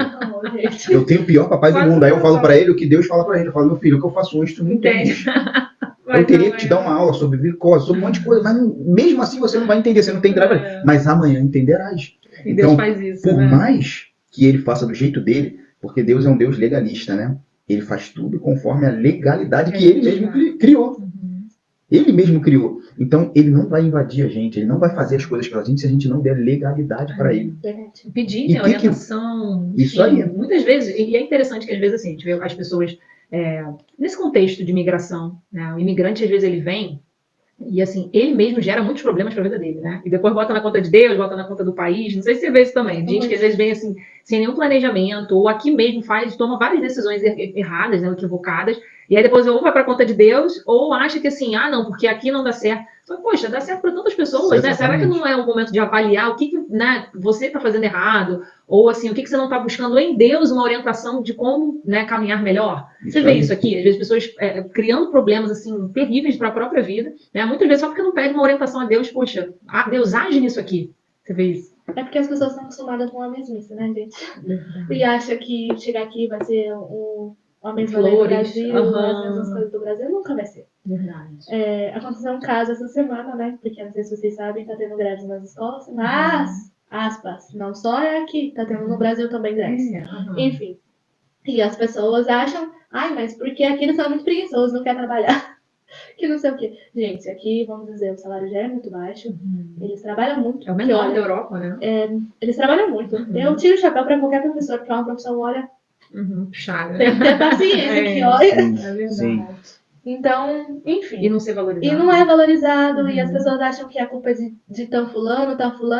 Eu tenho o pior papai do mundo. Aí eu falo para ele o que Deus fala para ele. Eu falo, meu filho, o que eu faço hoje, tu não entende. Eu teria que te dar uma aula sobre glicose, sobre um monte de coisa, mas mesmo assim você não vai entender, você não tem drive. Mas amanhã entenderás. E Deus faz isso, por mais que ele faça do jeito dele, porque Deus é um Deus legalista, né? Ele faz tudo conforme a legalidade que ele mesmo criou. Ele mesmo criou. Então, ele não vai invadir a gente, ele não vai fazer as coisas pela gente se a gente não der legalidade para ele. Pedir, né, orientação. Isso aí. Muitas vezes, e é interessante que às vezes assim, a gente vê as pessoas nesse contexto de imigração, né? O imigrante, às vezes, ele vem e, assim, ele mesmo gera muitos problemas para a vida dele, né? E depois bota na conta de Deus, bota na conta do país. Não sei se você vê isso também. Gente que, às vezes, vem, assim, sem nenhum planejamento, ou aqui mesmo toma várias decisões erradas, né? Equivocadas. E aí depois ou vai para a conta de Deus, ou acha que, assim, não, porque aqui não dá certo. Só que, poxa, dá certo para tantas pessoas, né? Será que não é o momento de avaliar o que né, você está fazendo errado? Ou, assim, o que você não está buscando em Deus uma orientação de como, né, caminhar melhor? Você vê isso aqui? Às vezes pessoas criando problemas, assim, terríveis para a própria vida, né? Muitas vezes só porque não pede uma orientação a Deus, poxa, Deus age nisso aqui. Você vê isso? É porque as pessoas estão acostumadas com a mesmice, né, gente? E acha que chegar aqui vai ser a mesma lei do Brasil, as mesmas coisas do Brasil, nunca vai ser. Verdade. Aconteceu um caso essa semana, né? Porque não sei se vocês sabem, tá tendo greves nas escolas, mas, aspas, não só é aqui, tá tendo no Brasil também greves. Enfim. E as pessoas acham, mas porque aqui eles são muito preguiçosos, não querem trabalhar. Que não sei o quê. Gente, aqui, vamos dizer, o salário já é muito baixo. Eles trabalham muito. É o menor da Europa, né? Eles trabalham muito. Eu tiro o chapéu pra qualquer professor, porque é uma profissão, olha... Puxada. Tem que ter paciência que olha. É verdade. Sim. Então, enfim. E não ser valorizado. E não é valorizado, e as pessoas acham que a culpa é de tão fulano,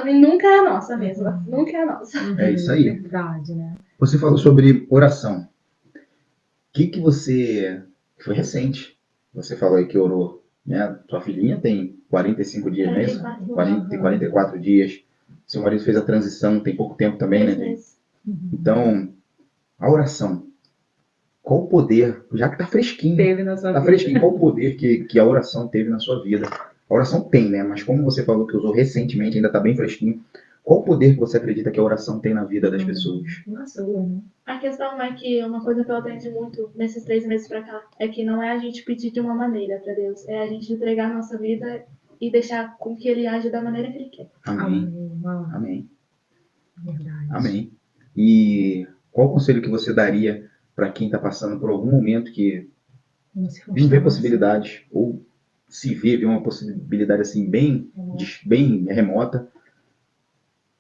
e nunca é a nossa mesma. Nunca é a nossa. É isso aí. Verdade, né? Você falou sobre oração. O que você... Foi recente. Você falou aí que orou, né? Sua filhinha tem 45 dias, não é isso? 44 dias. Seu marido fez a transição tem pouco tempo também, né, gente? Então, a oração. Qual o poder, já que tá fresquinho, teve na sua vida. Qual o poder que a oração teve na sua vida? A oração tem, né? Mas como você falou que usou recentemente, ainda tá bem fresquinho, qual o poder que você acredita que a oração tem na vida das pessoas? Nossa, a questão é que uma coisa que eu aprendi muito nesses 3 meses pra cá é que não é a gente pedir de uma maneira pra Deus, é a gente entregar a nossa vida e deixar com que Ele age da maneira que Ele quer. Amém. Amém. Verdade. Amém. E qual o conselho que você daria para quem está passando por algum momento que vê possibilidades ou se vê uma possibilidade assim bem remota?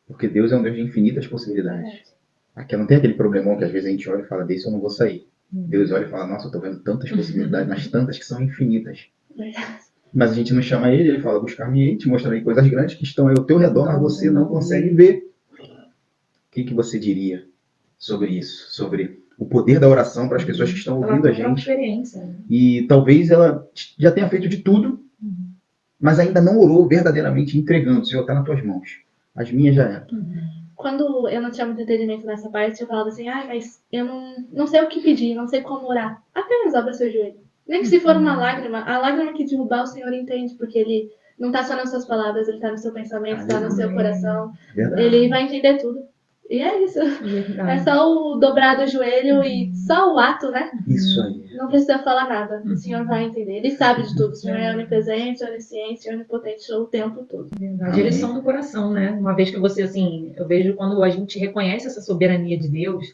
Porque Deus é um Deus de infinitas possibilidades. Aqui não tem aquele problemão que às vezes a gente olha e fala, desse eu não vou sair. Deus olha e fala, nossa, eu tô vendo tantas possibilidades, mas tantas que são infinitas. Mas a gente não chama ele fala, buscar-me-ei, te mostrarei coisas grandes que estão aí ao teu redor, mas você não consegue ver. O que você diria sobre isso? Sobre o poder da oração para as pessoas que estão ouvindo a gente. Experiência, né? E talvez ela já tenha feito de tudo, mas ainda não orou verdadeiramente entregando. Senhor, está nas tuas mãos. As minhas já eram. Quando eu não tinha muito entendimento nessa parte, eu falava assim, mas eu não sei o que pedir, não sei como orar. Apenas dobra seu joelho. Nem que se for uma lágrima, a lágrima que derrubar o Senhor entende, porque Ele não está só nas suas palavras, Ele está no seu pensamento, está no seu coração. Verdade. Ele vai entender tudo. E é isso. É só o dobrar do joelho e só o ato, né? Isso aí. Não precisa falar nada. O Senhor vai entender. Ele sabe de tudo. O Senhor é onipresente, onisciente, onipotente o tempo todo. A direção do coração, né? Uma vez que você, assim, eu vejo quando a gente reconhece essa soberania de Deus,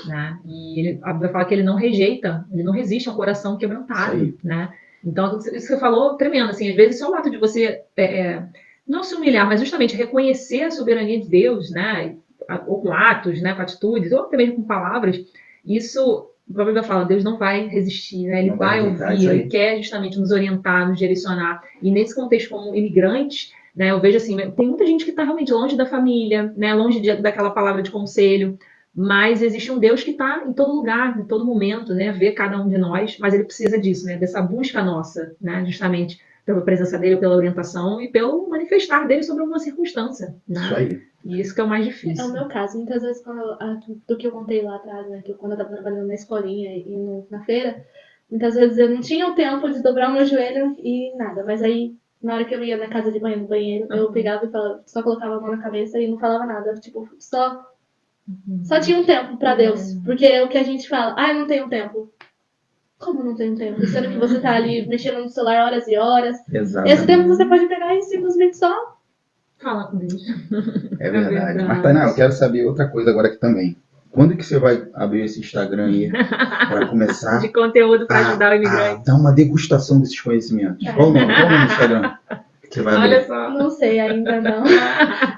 né? E a Bíblia fala que ele não rejeita, ele não resiste ao coração quebrantado, né? Então, isso que você falou, tremendo, assim, às vezes só o ato de você não se humilhar, mas justamente reconhecer a soberania de Deus, né? Ou com atos, né? Com atitudes, ou até mesmo com palavras, isso, a Bíblia fala, Deus não vai resistir, né? Ele Não vai rejeitar ouvir, isso aí. ele quer justamente nos orientar, nos direcionar. E nesse contexto, como imigrantes, né, eu vejo assim, tem muita gente que está realmente longe da família, né, longe daquela palavra de conselho, mas existe um Deus que está em todo lugar, em todo momento, né, vê cada um de nós, mas ele precisa disso, né, dessa busca nossa, né, justamente pela presença dele, pela orientação e pelo manifestar dele sobre alguma circunstância. Né? Isso aí. E isso que é o mais difícil. É o meu caso. Muitas vezes, do que eu contei lá atrás, né, que quando eu estava trabalhando na escolinha e na feira, muitas vezes eu não tinha o tempo de dobrar o meu joelho e nada, mas aí na hora que eu ia na casa de banho, no banheiro, eu pegava e falava, só colocava a mão na cabeça e não falava nada. Tipo, só tinha um tempo pra Deus. Porque o que a gente fala, eu não tenho tempo. Como não tenho tempo? Sendo que você tá ali mexendo no celular horas e horas. Exatamente. Esse tempo você pode pegar e simplesmente só Fala com Deus. É verdade. Mas, Tainá, eu quero saber outra coisa agora aqui também. Quando que você vai abrir esse Instagram aí para começar de conteúdo para ajudar o imigrante? Dar uma degustação desses conhecimentos. Qual o nome do Instagram? Você vai abrir? Olha só. Não sei ainda não.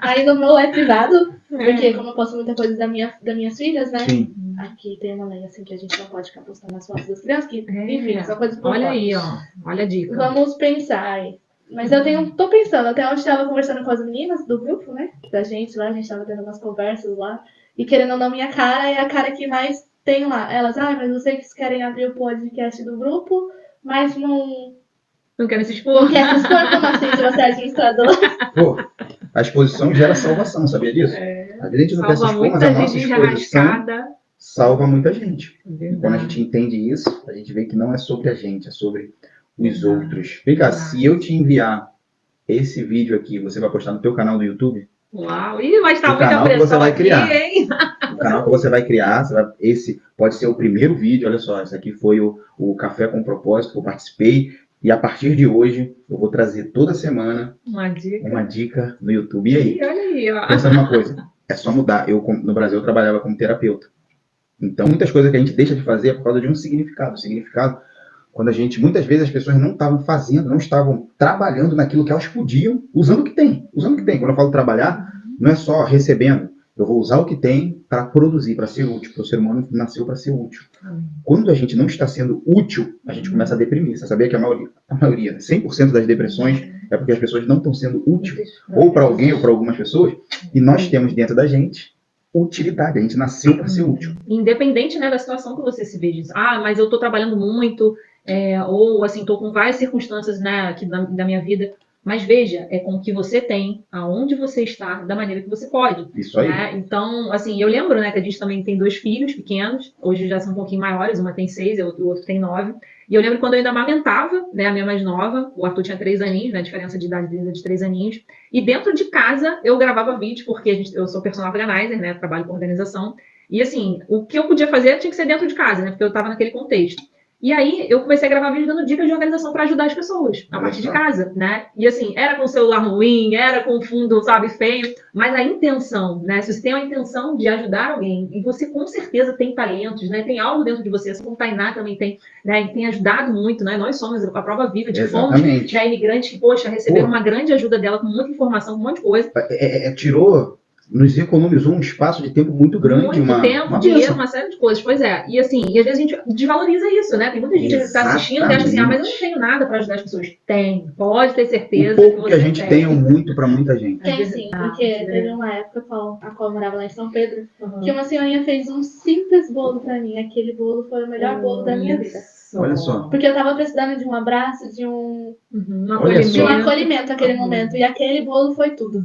Ainda o meu é privado, porque como eu posto muita coisa das minhas filhas, né? Sim. Aqui tem uma lei assim que a gente não pode ficar postando as fotos das crianças, que, enfim, são coisas por Olha fora. aí, ó. Olha a dica. Vamos pensar aí. Mas tô pensando, até hoje estava conversando com as meninas do grupo, né? Da gente lá, a gente tava tendo umas conversas lá. E querendo ou não, minha cara é a cara que mais tem lá. Elas, mas vocês querem abrir o podcast do grupo, mas não querem se expor. Não quer se expor, como assim, se você é administrador? Pô, a exposição gera salvação, sabia disso? A gente não quer se expor, mas a nossa exposição salva muita gente. Quando a gente entende isso, a gente vê que não é sobre a gente, é sobre os outros. Vem cá, se eu te enviar esse vídeo aqui, você vai postar no teu canal do YouTube? Uau! Ih, vai estar muita pressão que você vai criar. Aqui, hein? O canal que você vai criar, esse pode ser o primeiro vídeo, olha só, esse aqui foi o Café com Propósito, que eu participei, e a partir de hoje eu vou trazer toda semana uma dica no YouTube. E aí? Olha aí, ó. Pensa numa coisa, é só mudar. No Brasil eu trabalhava como terapeuta. Então, muitas coisas que a gente deixa de fazer é por causa de um significado. O significado, quando muitas vezes as pessoas não estavam fazendo, não estavam trabalhando naquilo que elas podiam, usando o que tem. Quando eu falo trabalhar, não é só recebendo. Eu vou usar o que tem para produzir, para ser útil. Porque o ser humano nasceu para ser útil. Quando a gente não está sendo útil, a gente começa a deprimir. Você sabia que a maioria, 100% das depressões é porque as pessoas não estão sendo úteis, ou para alguém ou para algumas pessoas, e nós temos dentro da gente utilidade. A gente nasceu para ser útil. Independente, né, da situação que você se veja. Mas eu estou trabalhando muito, ou assim, estou com várias circunstâncias, né, aqui da minha vida. Mas veja, é com o que você tem, aonde você está, da maneira que você pode. Isso aí. Né? Então, assim, eu lembro, né, que a gente também tem 2 filhos pequenos, hoje já são um pouquinho maiores, uma tem 6, o outro tem 9. E eu lembro quando eu ainda amamentava, né, a minha mais nova, o Arthur tinha 3 aninhos, né, a diferença de idade dele é de 3 aninhos. E dentro de casa eu gravava vídeo, porque eu sou personal organizer, né, trabalho com organização. E assim, o que eu podia fazer tinha que ser dentro de casa, né, porque eu estava naquele contexto. E aí eu comecei a gravar vídeo dando dicas de organização para ajudar as pessoas, a partir de casa, né? E assim, era com o celular ruim, era com o fundo, sabe, feio, mas a intenção, né? Se você tem a intenção de ajudar alguém, e você com certeza tem talentos, né? Tem algo dentro de você, assim como o Tainá também tem, né? E tem ajudado muito, né? Nós somos a prova viva de fomos, né, imigrantes que, poxa, receberam uma grande ajuda dela com muita informação, com um monte de coisa. Tirou nos economizou um espaço de tempo muito grande. Muito tempo, uma dinheiro, benção. uma série de coisas. Pois é. E assim, e às vezes a gente desvaloriza isso, né? Tem muita gente que está assistindo e acha assim, mas eu não tenho nada para ajudar as pessoas. Tem, pode ter certeza. O pouco que a gente tem é muito para muita gente. Tem sim, porque teve uma época a qual eu morava lá em São Pedro, que uma senhorinha fez um simples bolo para mim. Aquele bolo foi o melhor bolo da minha vida. Olha só. Porque eu tava precisando de um abraço, de um acolhimento naquele momento. E aquele bolo foi tudo.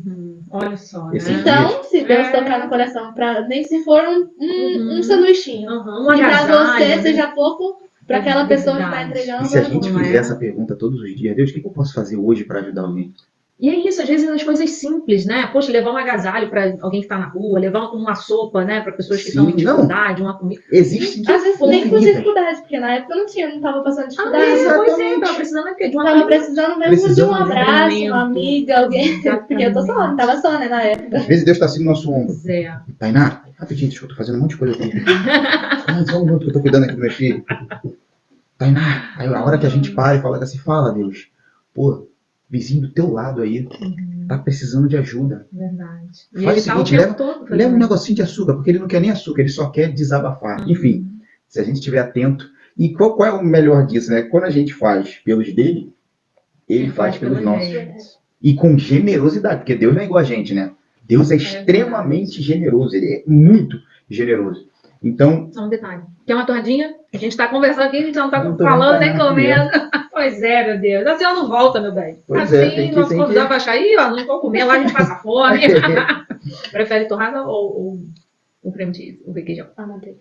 Olha só. Né? Então, se Deus tocar no coração, nem se for um sanduichinho, que pra você seja pouco, para aquela pessoa que está entregando. E se a gente fizer essa pergunta todos os dias, Deus, o que eu posso fazer hoje para ajudar alguém? E é isso, às vezes as coisas simples, né? Poxa, levar um agasalho para alguém que está na rua, levar uma sopa, né, para pessoas que estão em dificuldade, uma comida. Existe. Às vezes nem com dificuldade, porque na época não estava passando dificuldade. Pois é, estava precisando de uma Tava precisando mesmo de um abraço, uma amiga, alguém. Porque eu tô só, não tava só, né, na época. Às vezes Deus está assim no nosso ombro. É. Tainá, rapidinho, deixa eu tô fazendo um monte de coisa aqui. Só um minuto que eu tô cuidando aqui do meu filho. Tainá, aí a hora que a gente para e fala assim, fala, Deus, pô, vizinho do teu lado aí, tá precisando de ajuda. Verdade. E faz o seguinte, leva um negocinho de açúcar, porque ele não quer nem açúcar, ele só quer desabafar. Enfim, se a gente estiver atento. E qual é o melhor disso, né? Quando a gente faz pelos dele, ele faz pelos nossos. E com generosidade, porque Deus não é igual a gente, né? Deus é extremamente generoso, ele é muito generoso. Então. Só um detalhe. Quer uma torradinha? A gente tá conversando aqui, a gente não tá falando nem comendo. Pois é, meu Deus. A senhora não volta, meu bem. Pois assim, nós convidamos pra aí, ó, não vou comer, lá a gente passa fome. Prefere torrada ou o creme cheese, o requeijão? A manteiga.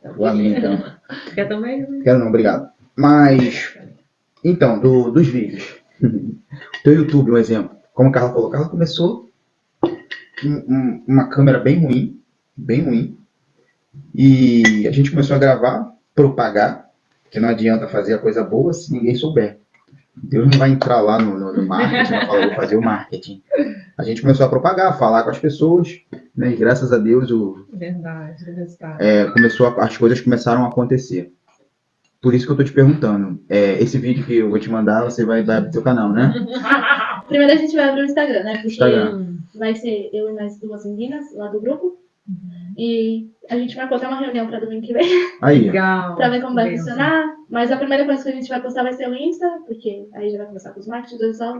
Tá bom. Então. Quer também? Quero não, obrigado. Mas, então, dos vídeos. Teu YouTube, um exemplo. Como a Carla falou, a Carla começou uma câmera bem ruim. E a gente começou a gravar, propagar, que não adianta fazer a coisa boa se ninguém souber. Deus não vai entrar lá no marketing, vai falar, vou fazer o marketing. A gente começou a propagar, falar com as pessoas, né? E graças a Deus as coisas começaram a acontecer. Por isso que eu tô te perguntando. Esse vídeo que eu vou te mandar, você vai dar pro teu canal, né? Primeiro a gente vai abrir o Instagram, né? Porque vai ser eu e mais 2 meninas lá do grupo. E a gente marcou até uma reunião para domingo que vem. Aí. Legal. Para ver como vai funcionar. Mas a primeira coisa que a gente vai postar vai ser o Insta, porque aí já vai começar com os marketing,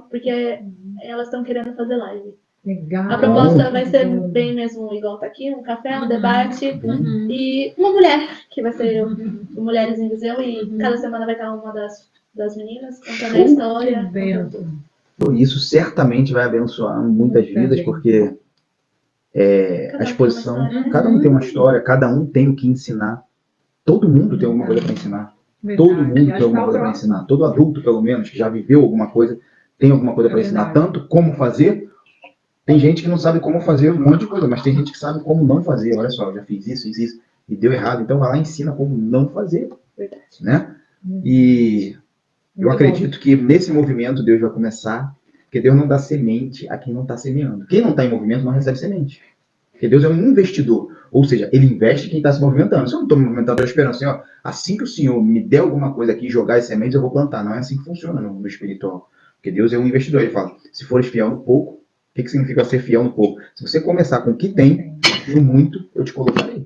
porque elas estão querendo fazer live. Legal. A proposta vai ser bem mesmo igual tá aqui, um café, um debate e uma mulher, que vai ser Mulheres em Viseu, e cada semana vai estar uma das meninas contando a história. Isso certamente vai abençoar muitas vidas, porque a exposição, cada um tem uma história, cada um tem o que ensinar. Todo mundo tem alguma coisa para ensinar. Todo mundo tem alguma coisa para ensinar. Todo adulto, pelo menos, que já viveu alguma coisa, tem alguma coisa para ensinar. Tanto como fazer. Tem gente que não sabe como fazer um monte de coisa, mas tem gente que sabe como não fazer. Olha só, eu já fiz isso, e deu errado. Então vai lá e ensina como não fazer. Né? E eu acredito que nesse movimento Deus vai começar, porque Deus não dá semente a quem não está semeando. Quem não está em movimento não recebe semente. Porque Deus é um investidor. Ou seja, ele investe em quem está se movimentando. Se eu não estou me movimentando, eu estou esperando assim, ó, assim que o Senhor me der alguma coisa aqui, jogar as sementes, eu vou plantar. Não é assim que funciona no espiritual. Porque Deus é um investidor. Ele fala, se fores fiel no pouco, o que significa ser fiel no pouco? Se você começar com o que tem, no muito, eu te colocarei.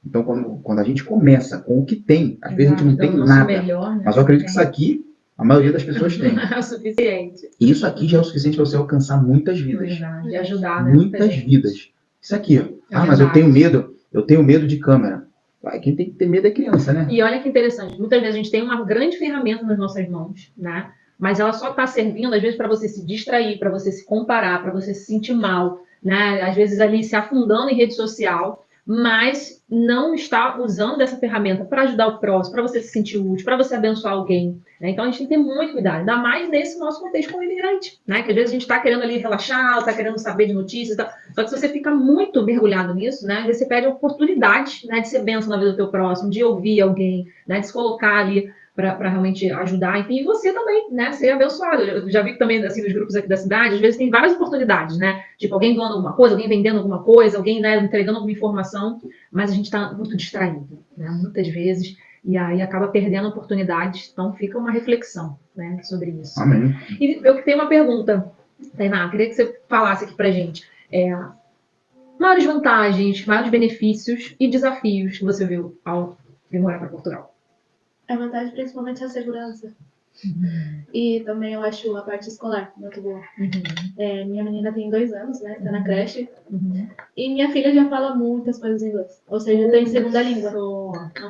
Então, quando a gente começa com o que tem, às vezes a gente não tem nada. Melhor, né? Mas eu acredito que isso aqui, a maioria das pessoas tem. É o suficiente. E isso aqui já é o suficiente para você alcançar muitas vidas. Verdade. De ajudar, né? Muitas vidas. Isso aqui, ó. Mas eu tenho medo de câmera. Quem tem que ter medo é criança, né? E olha que interessante. Muitas vezes a gente tem uma grande ferramenta nas nossas mãos, né? Mas ela só está servindo, às vezes, para você se distrair, para você se comparar, para você se sentir mal, né? Às vezes ali se afundando em rede social, mas não está usando dessa ferramenta para ajudar o próximo, para você se sentir útil, para você abençoar alguém, né? Então a gente tem que ter muito cuidado, ainda mais nesse nosso contexto como imigrante, né? Que às vezes a gente está querendo ali relaxar, está querendo saber de notícias, tá? Só que se você fica muito mergulhado nisso, né? Você perde a oportunidade, né, de ser bênção na vida do teu próximo, de ouvir alguém, né, de se colocar ali para realmente ajudar, enfim, e você também, né, ser abençoado. Eu já vi que também, assim, nos grupos aqui da cidade, às vezes tem várias oportunidades, né, tipo, alguém doando alguma coisa, alguém vendendo alguma coisa, alguém, né, entregando alguma informação, mas a gente está muito distraído, né, muitas vezes, e aí acaba perdendo oportunidades, então fica uma reflexão, né, sobre isso. Amém. E eu tenho uma pergunta, Tainá, queria que você falasse aqui pra gente, Maiores vantagens, maiores benefícios e desafios que você viu ao vir morar para Portugal. A vantagem principalmente é a segurança. E também eu acho a parte escolar muito boa. Minha menina tem 2 anos, né? Tá na creche. E minha filha já fala muitas coisas em inglês. Ou seja, tem segunda língua.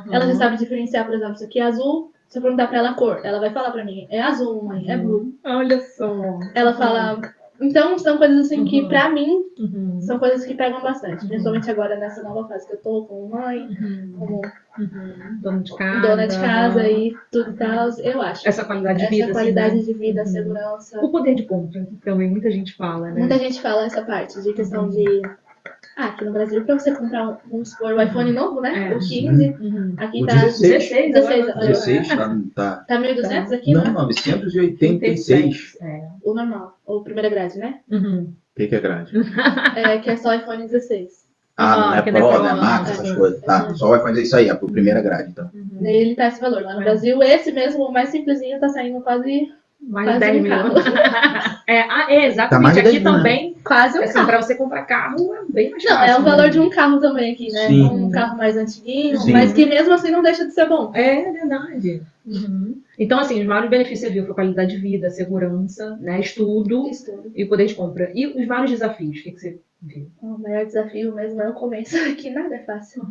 Ela já sabe diferenciar, por exemplo, isso aqui é azul. Se eu perguntar pra ela a cor, ela vai falar pra mim, é azul, mãe, é blue. Olha só. Ela fala... Então, são coisas assim que, pra mim, são coisas que pegam bastante. Principalmente agora, nessa nova fase que eu tô, como mãe, como dona de casa e tudo e tal. Eu acho. Essa qualidade de vida. Essa qualidade assim, né? de vida, segurança. O poder de compra, que também muita gente fala, né? Muita gente fala essa parte de questão de... aqui no Brasil, pra você comprar, vamos supor, o iPhone novo, né? O 15. Aqui O tá 16. 16 tá. Tá 1.200 aqui, Não, né? 986. O normal, ou primeira grade, né? O que é grade? Que é só iPhone 16. Não é que Pro, não é não é Pro, Max, essas coisas. Tá, só vai fazer isso aí, a primeira grade, então. Daí ele tá esse valor. Lá no Brasil, esse mesmo, o mais simplesinho, tá saindo quase Mais de 10 um mil. carro. Exatamente. Tá mais de 10 Aqui mil, né? também, Quase um assim, carro. pra você comprar carro é bem mais Não, fácil. é o valor de um carro também aqui, né? Sim. Um carro mais antiguinho, Sim. mas que mesmo assim não deixa de ser bom. É verdade. Então, assim, os maiores benefícios você viu foi qualidade de vida, segurança, né, estudo Isso tudo. e poder de compra. E os vários desafios, o que você viu? O maior desafio mesmo é o começo. Aqui nada é fácil.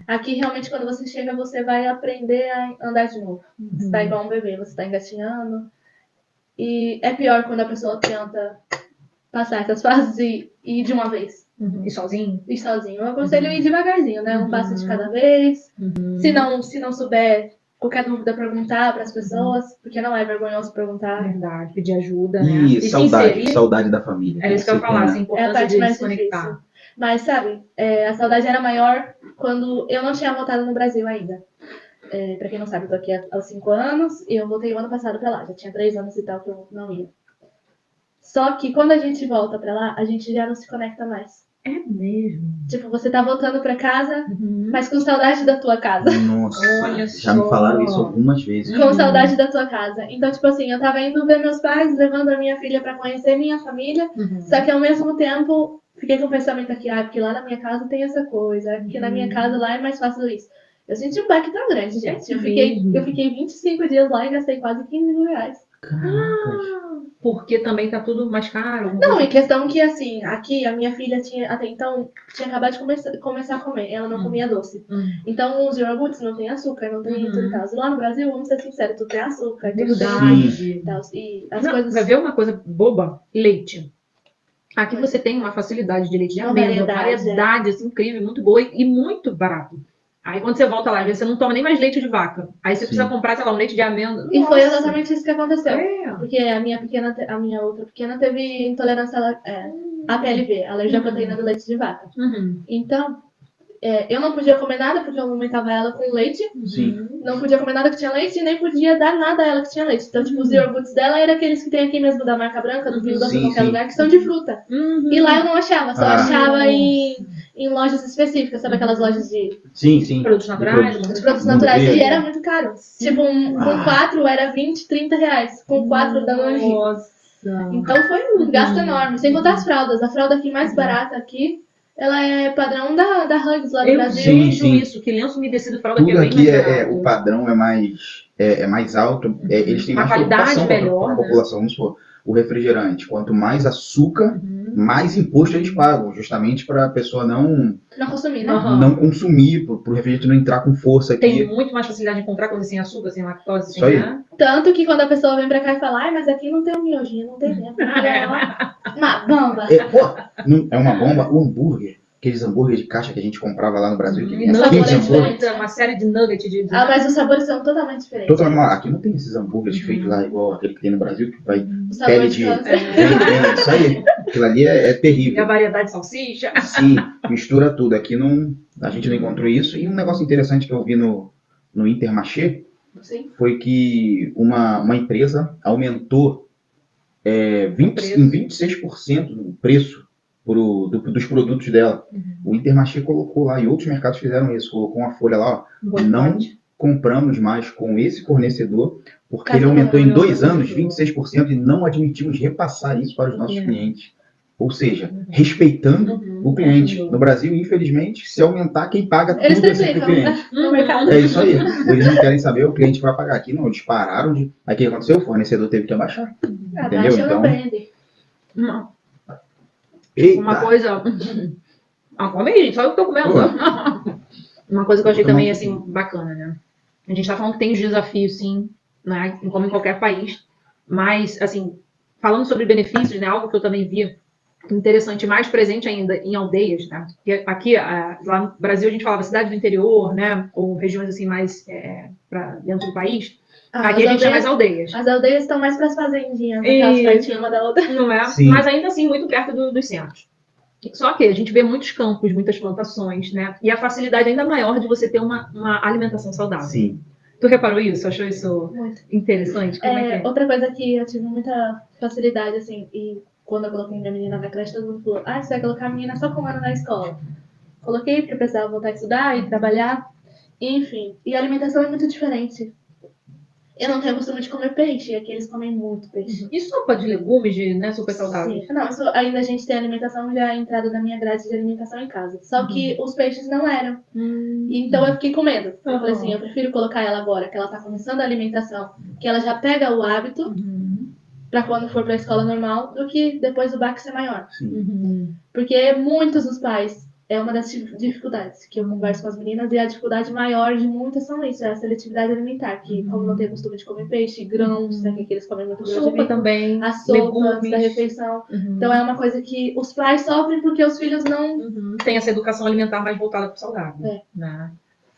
Aqui, realmente, quando você chega, você vai aprender a andar de novo. Você tá igual um bebê, você tá engatinhando. E é pior quando a pessoa tenta passar essas fases e ir de uma vez. E sozinho? Ir sozinho. Eu aconselho ir devagarzinho, né? Um passo de cada vez. Se não souber, qualquer dúvida, perguntar para as pessoas. Porque não é vergonhoso perguntar. Verdade, pedir ajuda, né? E se saudade, inserir. saudade da família. É isso que eu ia falar, assim, a É a importância parte de mais se conectar. difícil. Mas, sabe, a saudade era maior quando eu não tinha voltado no Brasil ainda. Pra quem não sabe, eu tô aqui há 5 anos e eu voltei o ano passado pra lá. Já tinha 3 anos e tal que eu não ia. Só que quando a gente volta pra lá, a gente já não se conecta mais. É mesmo. Tipo, você tá voltando pra casa, mas com saudade da tua casa. Nossa, Olha já me só. falaram isso algumas vezes. Com saudade da tua casa. Então, tipo assim, eu tava indo ver meus pais, levando a minha filha pra conhecer minha família. Só que ao mesmo tempo, fiquei com o pensamento aqui, porque lá na minha casa tem essa coisa, porque na minha casa lá é mais fácil isso. Eu senti um baque tão grande, gente. Eu fiquei 25 dias lá e gastei quase 15 mil reais. Porque também tá tudo mais caro. Não, em questão que, assim, aqui a minha filha até então, tinha acabado de começar a comer. Ela não comia doce. Então, os iogurtes não tem açúcar, não tem tudo e tal. E lá no Brasil, vamos ser sinceros, tudo tem açúcar, tudo Verdade. tem tal. E as Não, coisas... vai ver uma coisa boba? Leite. Aqui você tem uma facilidade de leite de Uma amêndoa, variedade, variedade assim, incrível, muito boa e muito barato. Aí quando você volta lá, às vezes você não toma nem mais leite de vaca. Aí você precisa comprar, sei lá, um leite de amêndoa. E foi exatamente isso que aconteceu. É. Porque a minha outra pequena teve intolerância a PLV, alergia à proteína do leite de vaca. Então, eu não podia comer nada porque eu amamentava ela com leite. Sim. Não podia comer nada que tinha leite e nem podia dar nada a ela que tinha leite. Então, tipo, os iogurtes dela eram aqueles que tem aqui mesmo da marca branca, do Pingo Doce, em qualquer lugar, que são de fruta. E lá eu não achava, só achava em lojas específicas, sabe aquelas lojas de Sim. Produtos naturais. de produtos naturais, e era muito caro. Tipo, com 4 era 20, 30 reais. Com 4 Danone. Nossa. Então foi um gasto enorme. Sem contar as fraldas. A fralda aqui mais barata aqui, ela é padrão da Huggies lá no Brasil. Sim. Isso, que lenço umedecido fralda Tudo que é bem aqui mais barato. o padrão é mais alto. Eles têm A mais qualidade preocupação melhor, com a né? população. Vamos supor, o refrigerante, quanto mais açúcar, mais imposto eles pagam, justamente para a pessoa não consumir, né? não consumir, para o refrigerante não entrar com força aqui. Tem muito mais facilidade de encontrar coisa sem açúcar, sem lactose, Isso aí. né? Tanto que quando a pessoa vem pra cá e fala, mas aqui não tem um miojinho, não tem dentro. Uma bomba. É uma bomba. O hambúrguer, aqueles hambúrgueres de caixa que a gente comprava lá no Brasil, que vinha Nuggets, 15 hambúrgueres. uma série de nuggets de... Mas os sabores são totalmente diferentes. Aqui não tem esses hambúrgueres feitos lá igual aquele que tem no Brasil, que vai O sabor pele de de... câncer. Isso aí. Aquilo ali é E a terrível. variedade de salsicha. Sim, mistura tudo. Aqui a gente não encontrou isso. E um negócio interessante que eu vi no Intermarché foi que uma empresa aumentou em 26% o preço dos produtos dela. O Intermarché colocou lá, e outros mercados fizeram isso, colocou uma folha lá, não compramos mais com esse fornecedor, porque ele aumentou em 2 anos 26% e não admitimos repassar isso para os nossos clientes. Ou seja, respeitando o cliente. No Brasil, infelizmente, se aumentar, quem paga Eles tudo é sempre o triplicam, cliente. né? No mercado. É isso aí. Eles não querem saber o cliente que vai pagar aqui, não. Eles pararam de. Aí o que aconteceu? O fornecedor teve que abaixar. Entendeu? Abaixa ou Então. não vende. Não. Eita. Uma coisa. Come aí, só eu que tô comendo. Uma coisa que eu achei também, assim, bacana, né? A gente tá falando que tem os desafios, sim, né? Como em qualquer país. Mas, assim, falando sobre benefícios, né? Algo que eu também vi interessante, mais presente ainda em aldeias, né? Porque aqui, lá no Brasil, a gente falava cidade do interior, né? Ou regiões, assim, mais para dentro do país. Aqui a gente chama as aldeias. As aldeias estão mais para as fazendinhas, aquelas pertinho uma da outra. Não é? Sim. Mas ainda assim, muito perto dos centros. Só que a gente vê muitos campos, muitas plantações, né? E a facilidade ainda maior de você ter uma alimentação saudável. Sim. Tu reparou isso? Achou isso interessante? Como é que é? Outra coisa que eu tive muita facilidade, assim, e quando eu coloquei minha menina na creche, todo mundo falou, você vai colocar a menina só com um ano na escola. Coloquei porque eu precisava voltar a estudar e trabalhar, enfim. E a alimentação é muito diferente. Eu não tenho costume de comer peixe, e aqui eles comem muito peixe. E sopa de legumes, né? Super saudável. Sim. Não, isso ainda a gente tem alimentação já entrada na minha grade de alimentação em casa. Só que os peixes não eram. Então eu fiquei com medo. Eu falei assim, eu prefiro colocar ela agora, que ela tá começando a alimentação, que ela já pega o hábito pra quando for pra escola normal, do que depois o baque ser maior. Porque muitos dos pais, é uma das dificuldades que eu converso com as meninas, e a dificuldade maior de muitas são isso, é a seletividade alimentar, que como não tem costume de comer peixe, grãos, né, que eles comem muito grão de Sopa bico, também, a sopa legumes. antes da refeição. Então é uma coisa que os pais sofrem porque os filhos não... Tem essa educação alimentar mais voltada para o saudável. Né?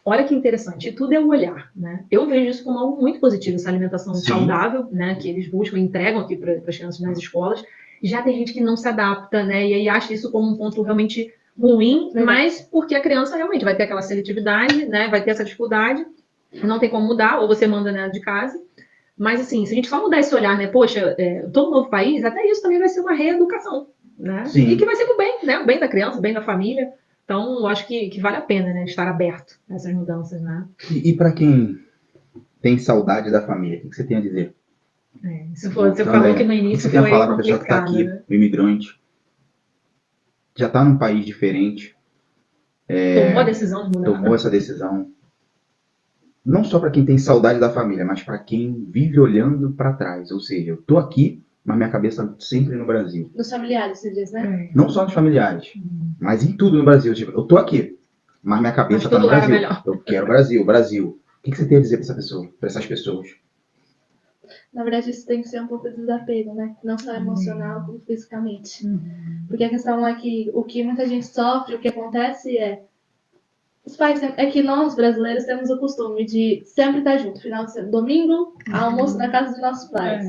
Olha que interessante, e tudo é o olhar, né? Eu vejo isso como algo muito positivo, essa alimentação saudável, né, que eles buscam e entregam aqui para as crianças nas escolas. Já tem gente que não se adapta, né, e aí acha isso como um ponto realmente ruim, mas porque a criança realmente vai ter aquela seletividade, né, vai ter essa dificuldade, não tem como mudar, ou você manda nela de casa. Mas assim, se a gente só mudar esse olhar, né, poxa, eu tô num novo país, até isso também vai ser uma reeducação, né? Sim. E que vai ser pro bem, né, o bem da criança, o bem da família. Então, eu acho que vale a pena, né, estar aberto a essas mudanças, né? E para quem tem saudade da família, o que você tem a dizer? Você falou que no início você tem a falar para a complicado, pessoa que está aqui, né? o imigrante, já está num país diferente, Tomou a decisão de mudar. tomou essa decisão. Não só para quem tem saudade da família, mas para quem vive olhando para trás. Ou seja, eu tô aqui, mas minha cabeça está sempre no Brasil. Nos familiares, você diz, né? Não só nos familiares, mas em tudo no Brasil. Tipo, eu tô aqui, mas minha cabeça está no Brasil. Eu quero o Brasil, Brasil. O que você tem a dizer para essa pessoa, para essas pessoas? Na verdade, isso tem que ser um pouco de desapego, né? Não só emocional, como fisicamente. Porque a questão é que o que muita gente sofre, o que acontece é... Os pais, é que nós, brasileiros, temos o costume de sempre estar junto. Final de semana, domingo, almoço na casa dos nossos pais.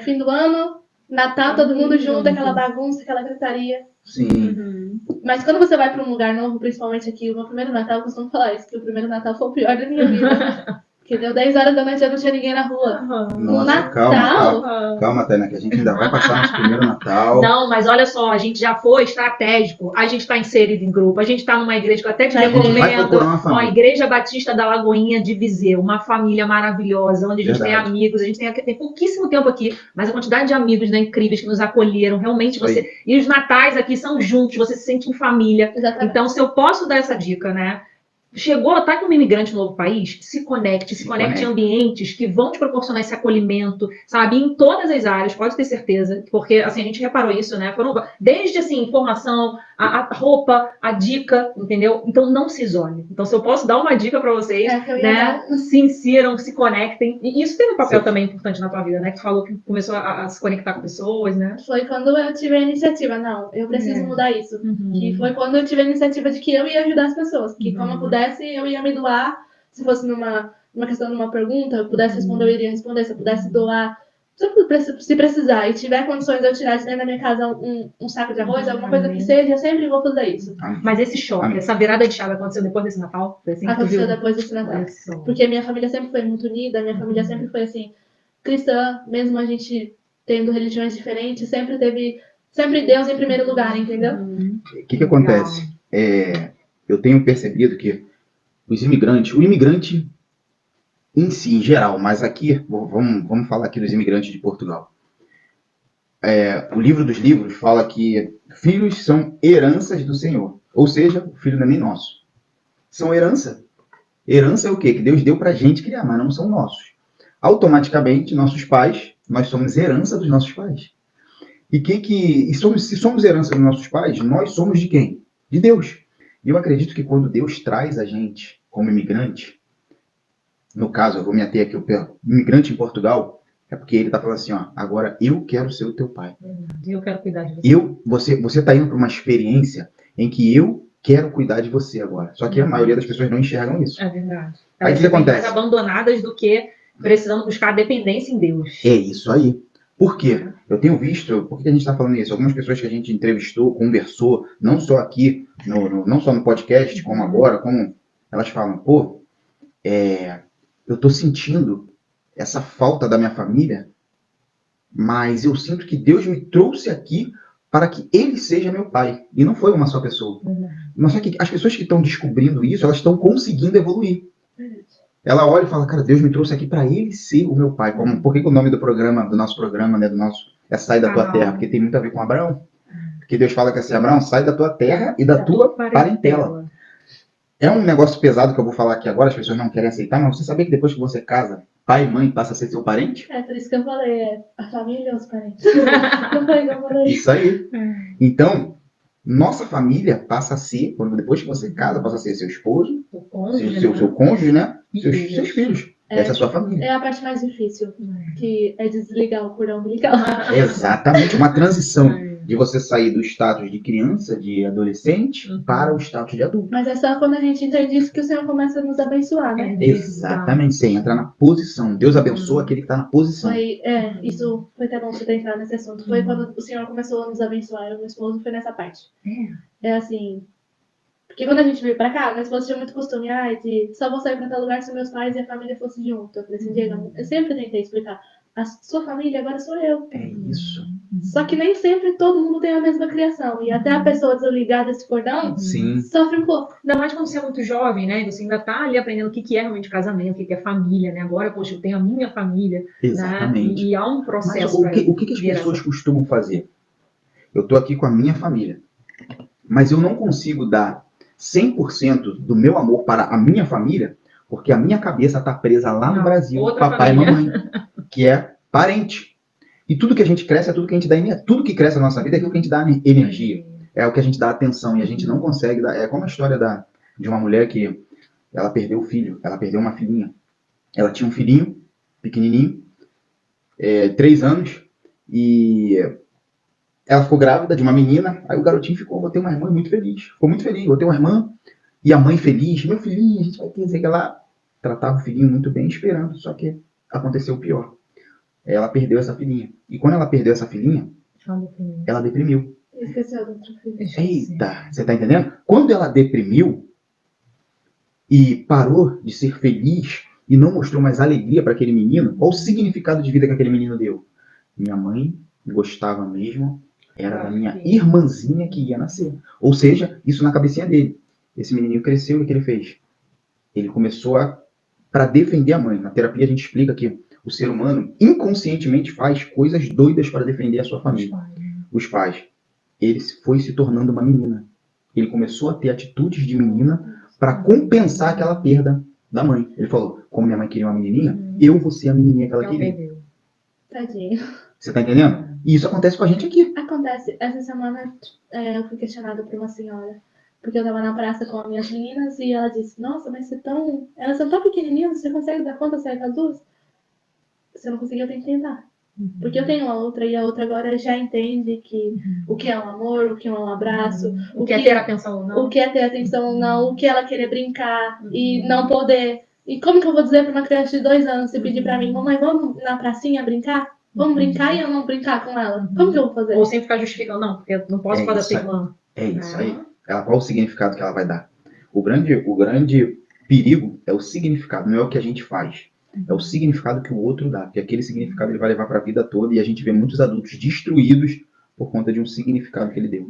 Fim do ano, Natal, todo mundo junto, aquela bagunça, aquela gritaria. Sim. Mas quando você vai para um lugar novo, principalmente aqui, o meu primeiro Natal, eu costumo falar isso, que o primeiro Natal foi o pior da minha vida. Porque deu 10 horas da noite e eu não tinha ninguém na rua. No Natal? Calma, Tainá, que a gente ainda vai passar nosso primeiro Natal. Não, mas olha só, a gente já foi estratégico, a gente está inserido em grupo, a gente está numa igreja que eu até te recomendo, a Igreja Batista da Lagoinha de Viseu, uma família maravilhosa, onde a gente tem amigos, a gente tem pouquíssimo tempo aqui, mas a quantidade de amigos, né, incríveis que nos acolheram, realmente você... E os natais aqui são juntos, você se sente em família. Exatamente. Então, se eu posso dar essa dica, né? Chegou, tá com um imigrante no novo país, se conecte em ambientes que vão te proporcionar esse acolhimento, sabe, em todas as áreas, pode ter certeza, porque, assim, a gente reparou isso, né, desde, assim, informação, a roupa, a dica, entendeu? Então, não se isole. Então, se eu posso dar uma dica pra vocês, né, se insiram, se conectem, e isso teve um papel também importante na tua vida, né, que tu falou que começou a se conectar com pessoas, né? Foi quando eu tive a iniciativa, não, eu preciso mudar isso, que foi quando eu tive a iniciativa de que eu ia ajudar as pessoas, que como eu pudesse, eu ia me doar, se fosse numa questão de uma pergunta, eu pudesse responder, eu iria responder, se eu pudesse doar, se precisar, e tiver condições de eu tirar de dentro da minha casa um saco de arroz, alguma coisa que seja, eu sempre vou fazer isso. Mas esse choque, essa virada de chave aconteceu depois desse Natal? Foi assim que aconteceu depois desse Natal. Porque a minha família sempre foi muito unida, a minha família sempre foi assim, cristã, mesmo a gente tendo religiões diferentes, sempre Deus em primeiro lugar, entendeu? O que acontece? Eu tenho percebido que o imigrante em si, em geral, mas aqui, vamos falar aqui dos imigrantes de Portugal. o livro dos livros fala que filhos são heranças do Senhor. Ou seja, o filho não é nem nosso. São herança. Herança é o quê? Que Deus deu pra gente criar, mas não são nossos. Automaticamente, nossos pais, nós somos herança dos nossos pais. Se somos herança dos nossos pais, nós somos de quem? De Deus. E eu acredito que quando Deus traz a gente como imigrante, no caso, eu vou me ater aqui, o imigrante em Portugal, é porque ele está falando assim, ó, agora eu quero ser o teu pai. Eu quero cuidar de você. Você está indo para uma experiência em que eu quero cuidar de você agora. Só que a maioria das pessoas não enxergam isso. É verdade. Aí o que acontece? Mais abandonadas do que precisando buscar a dependência em Deus. É isso aí. Por quê? Eu tenho visto, por que a gente está falando isso? Algumas pessoas que a gente entrevistou, conversou, não só aqui, não só no podcast, como agora, como elas falam, pô, eu estou sentindo essa falta da minha família, mas eu sinto que Deus me trouxe aqui para que Ele seja meu pai. E não foi uma só pessoa. Mas só que as pessoas que estão descobrindo isso, elas estão conseguindo evoluir. Ela olha e fala, cara, Deus me trouxe aqui para Ele ser o meu pai. Por que o nome do nosso programa, né, é Sai da Tua Terra? Porque tem muito a ver com Abraão. Porque Deus fala que assim, Abraão, sai da tua terra e da tua parentela. É um negócio pesado que eu vou falar aqui agora, as pessoas não querem aceitar, mas você sabia que depois que você casa, pai e mãe passa a ser seu parente? É por isso que eu falei, a família é os parentes. Não foi que eu falei. Isso aí. Então, nossa família passa a ser, depois que você casa, passa a ser seu esposo, seu cônjuge, né? Seus filhos. Essa é a sua família. É a parte mais difícil, que é desligar o cordão umbilical. Exatamente, uma transição de você sair do status de criança, de adolescente, para o status de adulto. Mas é só quando a gente entende isso que o Senhor começa a nos abençoar, né? Exatamente, você entra na posição. Deus abençoa aquele que está na posição. Isso foi até bom você ter entrado nesse assunto. Foi quando o Senhor começou a nos abençoar. Eu e meu esposo foi nessa parte. É assim... Porque quando a gente veio pra cá, meu esposo tinha muito costume, de só vou sair pra tal lugar se meus pais e a família fossem juntos. Eu falei assim, Diego, eu sempre tentei explicar. A sua família agora sou eu. É isso. Só que nem sempre todo mundo tem a mesma criação. E até a pessoa desligada desse cordão sofre um pouco. Ainda mais quando você é muito jovem, né? Você ainda tá ali aprendendo o que é realmente casamento, o que é família, né? Agora, poxa, eu tenho a minha família. Exatamente. Né? E há um processo. Mas o que as pessoas costumam fazer? Eu tô aqui com a minha família, mas eu não consigo dar 100% do meu amor para a minha família, porque a minha cabeça está presa lá no Brasil, papai família. E mamãe, que é parente. E tudo que a gente cresce é tudo que a gente dá energia. Tudo que cresce na nossa vida é aquilo que a gente dá energia. É o que a gente dá atenção e a gente não consegue dar. É como a história de uma mulher que ela perdeu o filho, ela perdeu uma filhinha. Ela tinha um filhinho, pequenininho, 3 anos, e ela ficou grávida de uma menina, aí o garotinho vou ter uma irmã muito feliz. Ficou muito feliz, vou ter uma irmã, e a mãe feliz, meu filhinho, a gente vai ter, sei que ela tratava o filhinho muito bem, esperando, só que aconteceu o pior. Ela perdeu essa filhinha. E quando ela perdeu essa filhinha, ela deprimiu. Esqueceu do outro filho. Eita, você tá entendendo? Quando ela deprimiu e parou de ser feliz e não mostrou mais alegria para aquele menino, qual o significado de vida que aquele menino deu? Minha mãe gostava mesmo, era da minha irmãzinha que ia nascer. Ou seja, isso na cabecinha dele. Esse menininho cresceu e o que ele fez? Ele começou para defender a mãe. Na terapia a gente explica que o ser humano inconscientemente faz coisas doidas para defender a sua família. Os pais. Ele foi se tornando uma menina. Ele começou a ter atitudes de menina para compensar aquela perda da mãe. Ele falou, como minha mãe queria uma menininha, eu vou ser a menininha que ela queria. Tadinho. Você tá entendendo? E isso acontece com a gente aqui. Acontece. Essa semana eu fui questionada por uma senhora. Porque eu tava na praça com as minhas meninas e ela disse, nossa, mas elas são tão pequenininhas, você consegue dar conta sair com as duas? Se eu não conseguir, eu tenho que tentar. Porque eu tenho a outra e a outra agora já entende que o que é um amor, o que é um abraço, o que é ter atenção ou não. O que é ter atenção ou não, o que ela querer brincar e não poder. E como que eu vou dizer pra uma criança de 2 anos se pedir pra mim, mamãe, vamos na pracinha brincar? Vamos brincar e eu não brincar com ela? Como que eu vou fazer? Ou sempre ficar justificando, não, porque eu não posso fazer essa irmã. É isso aí. Qual o significado que ela vai dar? O grande perigo é o significado, não é o que a gente faz. É o significado que o outro dá. Porque aquele significado ele vai levar para a vida toda e a gente vê muitos adultos destruídos por conta de um significado que ele deu.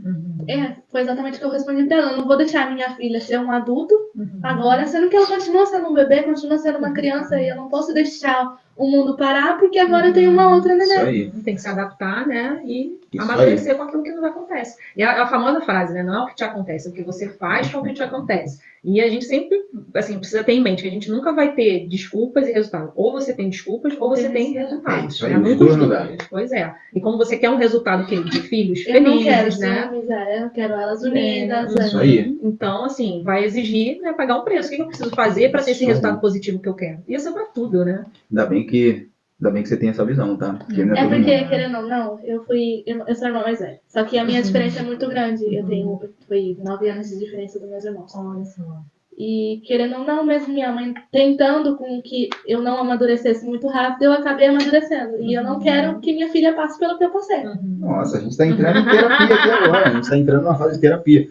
Foi exatamente o que eu respondi pra ela. Eu não vou deixar a minha filha ser um adulto agora, sendo que ela continua sendo um bebê, continua sendo uma criança e eu não posso deixar o mundo parar, porque agora tem uma outra Isso neném. aí. Tem que se adaptar, né? E Isso amadurecer com aquilo que nos acontece. E a famosa frase, né? Não é o que te acontece, é o que você faz com o que te acontece. E a gente sempre, assim, precisa ter em mente que a gente nunca vai ter desculpas e resultados. Ou você tem desculpas, ou você tem resultados. Isso aí, né? os Nunca dois os não dois. Pois é. E como você quer um resultado de filhos Eu não quero felizes, né? ciúmizar, eu quero elas unidas. Isso aí. Então, assim, vai exigir, né, pagar um preço. O que eu preciso fazer para ter esse Isso aí. resultado positivo que eu quero? Isso é para tudo, né? Ainda bem que você tem essa visão, tá? Porque não é É todo porque, mundo. querendo ou não, eu sou a irmã mais velha. Só que a minha diferença é muito grande. Foi 9 anos de diferença dos meus irmãos. Olha só. E, querendo ou não, mesmo minha mãe tentando com que eu não amadurecesse muito rápido, eu acabei amadurecendo. E eu não quero que minha filha passe pelo que eu passei. Nossa, a gente está entrando em terapia aqui agora. A gente está entrando numa fase de terapia.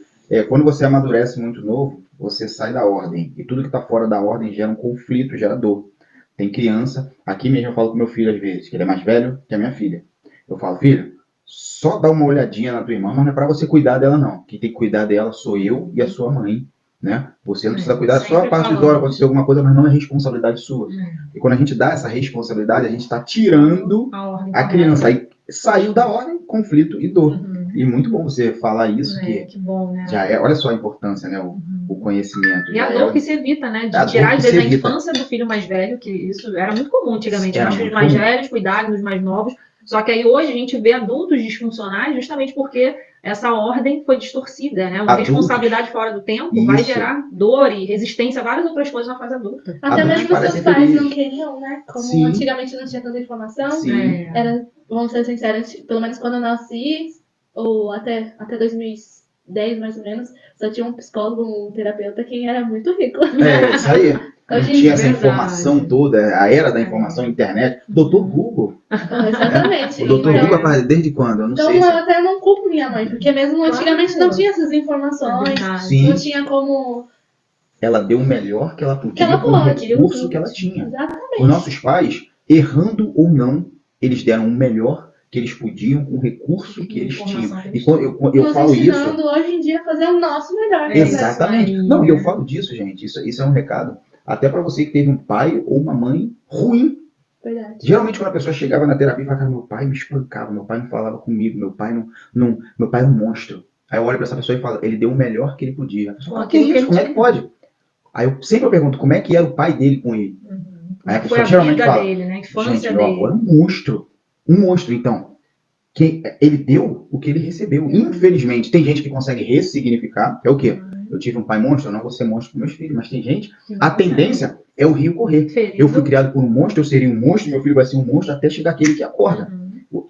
Quando você amadurece muito novo, você sai da ordem. E tudo que está fora da ordem gera um conflito, gera dor. Tem criança. Aqui mesmo eu falo com meu filho às vezes, que ele é mais velho que a minha filha. Eu falo, filho, só dá uma olhadinha na tua irmã, mas não é para você cuidar dela, não. Quem tem que cuidar dela sou eu e a sua mãe. Né? Você não precisa cuidar só a parte de hora, acontecer alguma coisa, mas não é responsabilidade sua. E quando a gente dá essa responsabilidade, a gente está tirando a criança. Aí saiu da ordem, conflito e dor. E muito bom você falar isso, que bom, né? Já olha só a importância, né? O conhecimento. E a dor que se evita, né? De tirar, às vezes, a infância do filho mais velho, que isso era muito comum antigamente. Os filhos mais velhos cuidarem dos mais novos. Só que aí hoje a gente vê adultos disfuncionais justamente porque essa ordem foi distorcida, né? Uma responsabilidade fora do tempo vai gerar dor e resistência a várias outras coisas na fase adulta. Até mesmo seus pais não queriam, né? Como antigamente não tinha tanta informação. Era, vamos ser sinceros, pelo menos quando eu nasci, ou até 2010 mais ou menos, só tinha um psicólogo, um terapeuta, quem era muito rico. Isso aí. Não tinha essa informação toda, a era da informação, internet. Doutor Google. Exatamente. O doutor Google aparece desde quando? Eu não sei. Então eu até não culpo minha mãe, porque mesmo antigamente não tinha essas informações, não tinha como... Ela deu o melhor que ela podia com o recurso que ela tinha. Exatamente. Os nossos pais, errando ou não, eles deram o melhor que eles podiam com o recurso que eles tinham. E quando eu falo isso... hoje em dia a fazer o nosso melhor. Exatamente. Não, e eu falo disso, gente. Isso é um recado. Até para você que teve um pai ou uma mãe ruim. Verdade. Geralmente quando a pessoa chegava na terapia e falava, meu pai me espancava, meu pai não falava comigo, meu pai é um monstro. Aí eu olho para essa pessoa e falo, ele deu o melhor que ele podia. A pessoa fala, que isso? Como é que pode? Aí eu sempre pergunto, como é que era o pai dele com ele? Aí a pessoa geralmente fala, dele, né? Gente, meu avô é um monstro. Um monstro, então. Ele deu o que ele recebeu. Infelizmente, tem gente que consegue ressignificar, que é o quê? Eu tive um pai monstro, eu não vou ser monstro com meus filhos, mas tem gente, a tendência é o rio correr. Eu fui criado por um monstro, eu seria um monstro, meu filho vai ser um monstro até chegar aquele que acorda.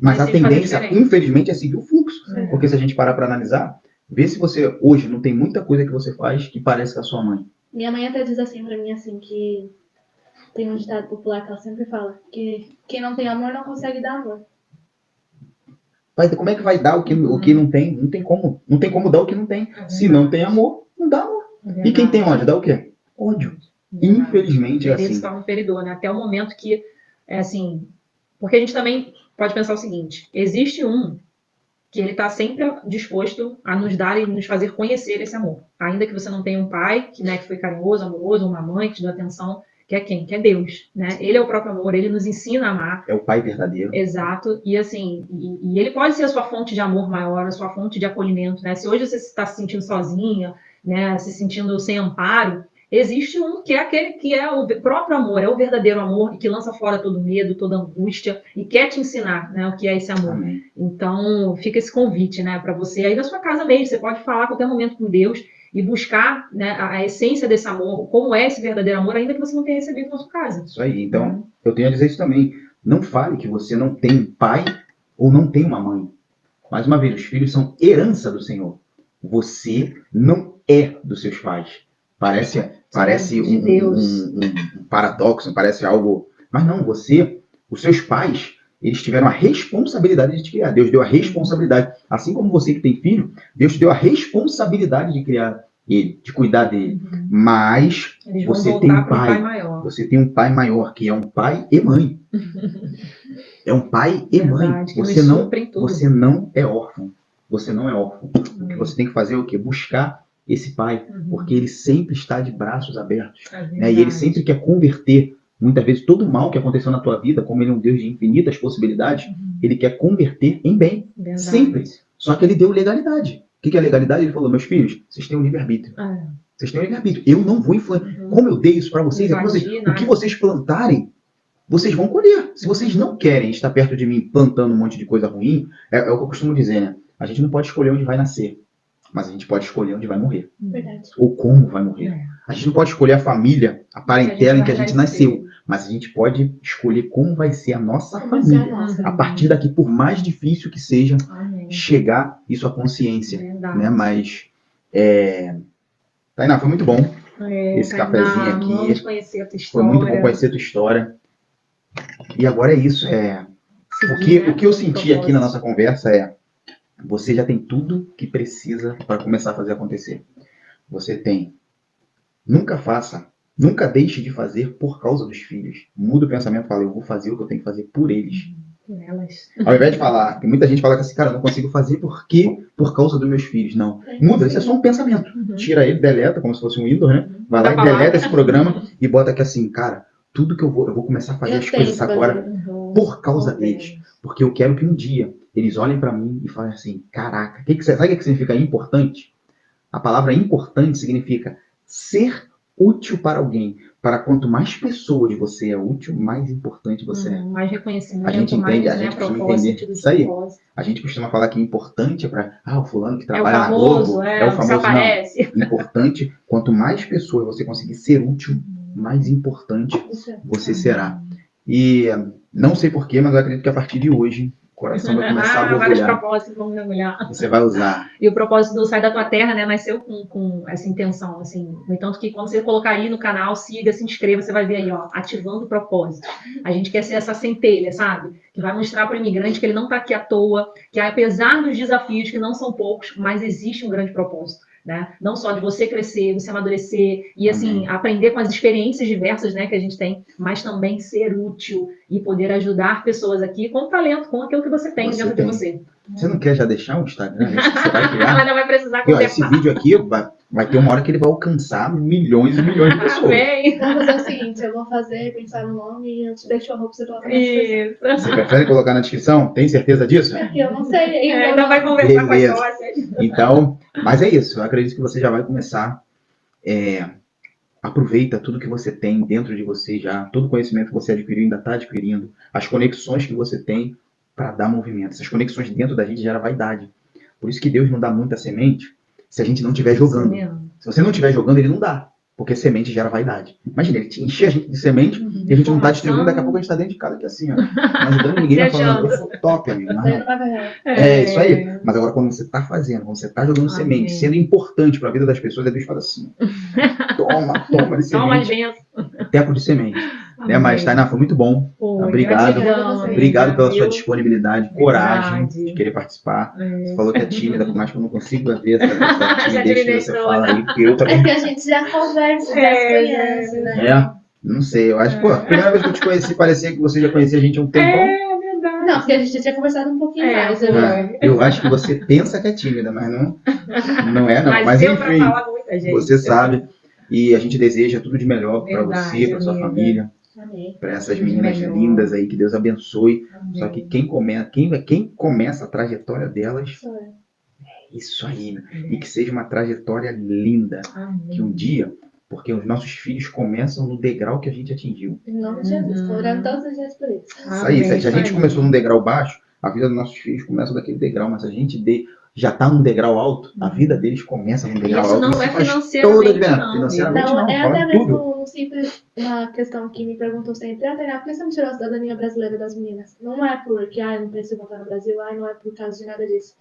Mas a tendência, infelizmente, é seguir o fluxo. Porque se a gente parar para analisar, vê se você, hoje, não tem muita coisa que você faz que parece com a sua mãe. Minha mãe até diz assim pra mim, assim, que tem um ditado popular que ela sempre fala, que quem não tem amor não consegue dar amor. Como é que vai dar o que não tem? Não tem como. Não tem como dar o que não tem. Se não tem amor, não dá amor. E quem tem ódio, dá o quê? Ódio. Infelizmente é assim. Ele se torna um feridor, né? Até o momento que, é assim... Porque a gente também pode pensar o seguinte. Existe que ele está sempre disposto a nos dar e nos fazer conhecer esse amor. Ainda que você não tenha um pai que foi carinhoso, amoroso, ou uma mãe que te deu atenção, que é quem? Que é Deus, né? Ele é o próprio amor, ele nos ensina a amar. É o pai verdadeiro. Exato. E assim, e ele pode ser a sua fonte de amor maior, a sua fonte de acolhimento, né? Se hoje você está se sentindo sozinha, né? Se sentindo sem amparo, existe que é aquele que é o próprio amor, é o verdadeiro amor, e que lança fora todo medo, toda angústia, e quer te ensinar, né, o que é esse amor. Amém. Então, fica esse convite, né, para você aí na sua casa mesmo. Você pode falar a qualquer momento com Deus e buscar, né, a essência desse amor, como é esse verdadeiro amor, ainda que você não tenha recebido na sua casa. Isso aí. Então, eu tenho a dizer isso também. Não fale que você não tem pai ou não tem uma mãe. Mais uma vez, os filhos são herança do Senhor. Você não é dos seus pais. Parece um paradoxo, parece algo... Mas não, os seus pais, eles tiveram a responsabilidade de te criar. Deus deu a responsabilidade. Assim como você que tem filho, Deus te deu a responsabilidade de criar ele, de cuidar dele. Mas você tem um pai maior. Você tem um pai maior, que é um pai e mãe. É um pai e mãe. Você não é órfão. Você não é órfão. O que você tem que fazer é o quê? Buscar esse pai, porque ele sempre está de braços abertos, né? E ele sempre quer converter Muitas vezes todo o mal que aconteceu na tua vida, como ele é um Deus de infinitas possibilidades, ele quer converter em bem. Verdade. Sempre. Só que ele deu legalidade. O que é legalidade? Ele falou, meus filhos, vocês têm um livre-arbítrio. Vocês têm um livre-arbítrio. Eu não vou influenciar. Como eu dei isso para vocês, o que vocês plantarem, vocês vão colher. Se vocês não querem estar perto de mim plantando um monte de coisa ruim, é o que eu costumo dizer, né? A gente não pode escolher onde vai nascer, mas a gente pode escolher onde vai morrer. Verdade. Ou como vai morrer. A gente não pode escolher a família, a parentela em que a gente nasceu, mas a gente pode escolher como vai ser a nossa família. A partir daqui, por mais difícil que seja, chegar isso à consciência. Né? Mas, Tainá, foi muito bom esse cafezinho aqui. Vamos conhecer a tua história. Foi muito bom conhecer a tua história. E agora é isso. O que eu senti aqui na nossa conversa você já tem tudo que precisa para começar a fazer acontecer. Você tem. Nunca deixe de fazer por causa dos filhos. Muda o pensamento e fala, eu vou fazer o que eu tenho que fazer por eles. Ao invés de falar, muita gente fala assim, cara, eu não consigo fazer porque por causa dos meus filhos. Não. Muda, isso é só um pensamento. Tira ele, deleta, como se fosse um Windows, né? Vai lá e deleta esse programa e bota aqui assim, cara, tudo que eu vou começar a fazer as coisas agora por causa deles. Porque eu quero que um dia eles olhem pra mim e falem assim, caraca, sabe o que significa importante? A palavra importante significa ser útil para alguém. Para quanto mais pessoas você é útil, mais importante você é. Mais reconhecimento, a gente entende, mais, a gente costuma entender isso aí. A gente costuma falar que importante é para o fulano que trabalha na Globo, é o famoso, não. Importante, quanto mais pessoas você conseguir ser útil, mais importante você será. E não sei porquê, mas eu acredito que a partir de hoje o coração vai começar a borbulhar. Vários propósitos vão mergulhar. Você vai usar. E o propósito do Sai da Tua Terra, né, nasceu com essa intenção, assim. No entanto, que quando você colocar aí no canal, siga, se inscreva, você vai ver aí, ó, ativando o propósito. A gente quer ser essa centelha, sabe? Que vai mostrar para o imigrante que ele não está aqui à toa, que apesar dos desafios, que não são poucos, mas existe um grande propósito. Né? Não só de você crescer, você amadurecer e assim, aprender com as experiências diversas, né, que a gente tem, mas também ser útil e poder ajudar pessoas aqui com talento, com aquilo que você tem dentro de você. Você não quer já deixar o Instagram? Esse que você vai criar? Ela ainda vai precisar conversar. Esse vídeo aqui vai ter uma hora que ele vai alcançar milhões e milhões de pessoas. Vamos fazer o seguinte, eu vou pensar no nome e eu te deixo a roupa pra você colocar na descrição. Você prefere colocar na descrição? Tem certeza disso? Eu não sei. Ainda vai conversar com a sócia. Então, mas é isso. Eu acredito que você já vai começar. Aproveita tudo que você tem dentro de você já. Todo o conhecimento que você adquiriu, ainda está adquirindo. As conexões que você tem para dar movimento. Essas conexões dentro da gente geram vaidade. Por isso que Deus não dá muita semente se a gente não estiver jogando. Se você não estiver jogando, ele não dá. Porque semente gera vaidade. Imagina, ele enche a gente de semente e a gente não está distribuindo, daqui a pouco a gente está dentro de casa aqui assim, ó. Não ajudando ninguém, vai falando, eu sou top, amigo. Não. Isso aí. Mas agora quando você está fazendo, quando você está jogando semente, sendo importante para a vida das pessoas, Deus fala assim, toma de semente. Tempo de semente. Né? Mas, Tainá, foi muito bom. Obrigado. Obrigado pela sua disponibilidade, coragem de querer participar. Você falou que é tímida, por mais que eu não consiga ver essa timidez que você fala aí. Porque eu também... É que a gente já conversa, já se conhece, né? Não sei, eu acho que, a primeira vez que eu te conheci, parecia que você já conhecia a gente há um tempão. Verdade. Não, porque a gente já tinha conversado um pouquinho mais. Eu acho que você pensa que é tímida, mas não é, não. Mas enfim, você sabe. E a gente deseja tudo de melhor para você, para sua família. Para essas meninas lindas aí, que Deus abençoe. Amém. Só que quem começa a trajetória delas é isso aí, né? E que seja uma trajetória linda. Amém. Que um dia, porque os nossos filhos começam no degrau que a gente atingiu. Em nome de Jesus, estou orando todos os dias por isso. Isso aí, se a gente começou num degrau baixo, a vida dos nossos filhos começa daquele degrau, mas se a gente já está num degrau alto, a vida deles começa num degrau alto. Isso não é financeiramente, não. Financeiramente não, é até mesmo simples uma questão que me perguntam sempre, Tainá, por que você não tirou a cidadania brasileira das meninas? Não é porque, eu não preciso voltar no Brasil, não é por causa de nada disso.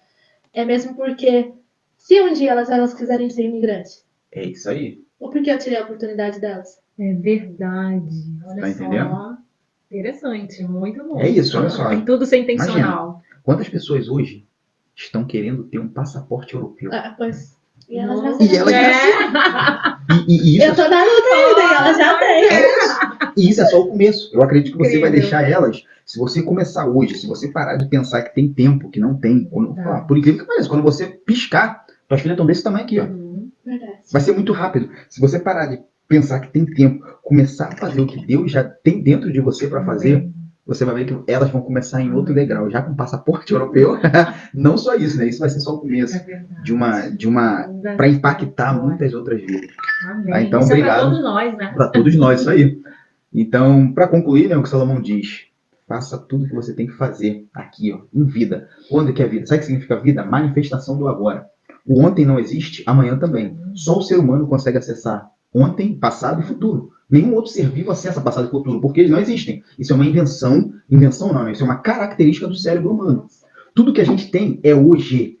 É mesmo porque, se um dia elas quiserem ser imigrantes. É isso aí. Ou porque eu tirei a oportunidade delas? É verdade. Olha tá entendendo? Só. Interessante, muito bom. É isso, olha só. Tem tudo ser intencional. Imagina, quantas pessoas hoje estão querendo ter um passaporte europeu? Pois. E elas já têm. Eu tô na luta ainda e elas já têm. E isso é só o começo. Eu acredito que você vai deixar elas, se você começar hoje, se você parar de pensar que tem tempo, que não tem, por incrível que pareça, quando você piscar, tuas filhas estão desse tamanho aqui, ó. Verdade. Vai ser muito rápido. Se você parar pensar que tem tempo, começar a fazer o que Deus já tem dentro de você para fazer, você vai ver que elas vão começar em outro degrau, já com passaporte europeu. Não só isso, né? Isso vai ser só o começo para impactar muitas outras vidas. Tá? Então, isso obrigado. É para todos nós, né? Para todos nós, isso aí. Então, para concluir, né, o que Salomão diz, faça tudo o que você tem que fazer aqui, ó, em vida. Quando que é vida? Sabe o que significa vida? Manifestação do agora. O ontem não existe, amanhã também. Só o ser humano consegue acessar ontem, passado e futuro. Nenhum outro ser vivo acessa passado e futuro, porque eles não existem. Isso é uma invenção não, isso é uma característica do cérebro humano. Tudo que a gente tem é hoje.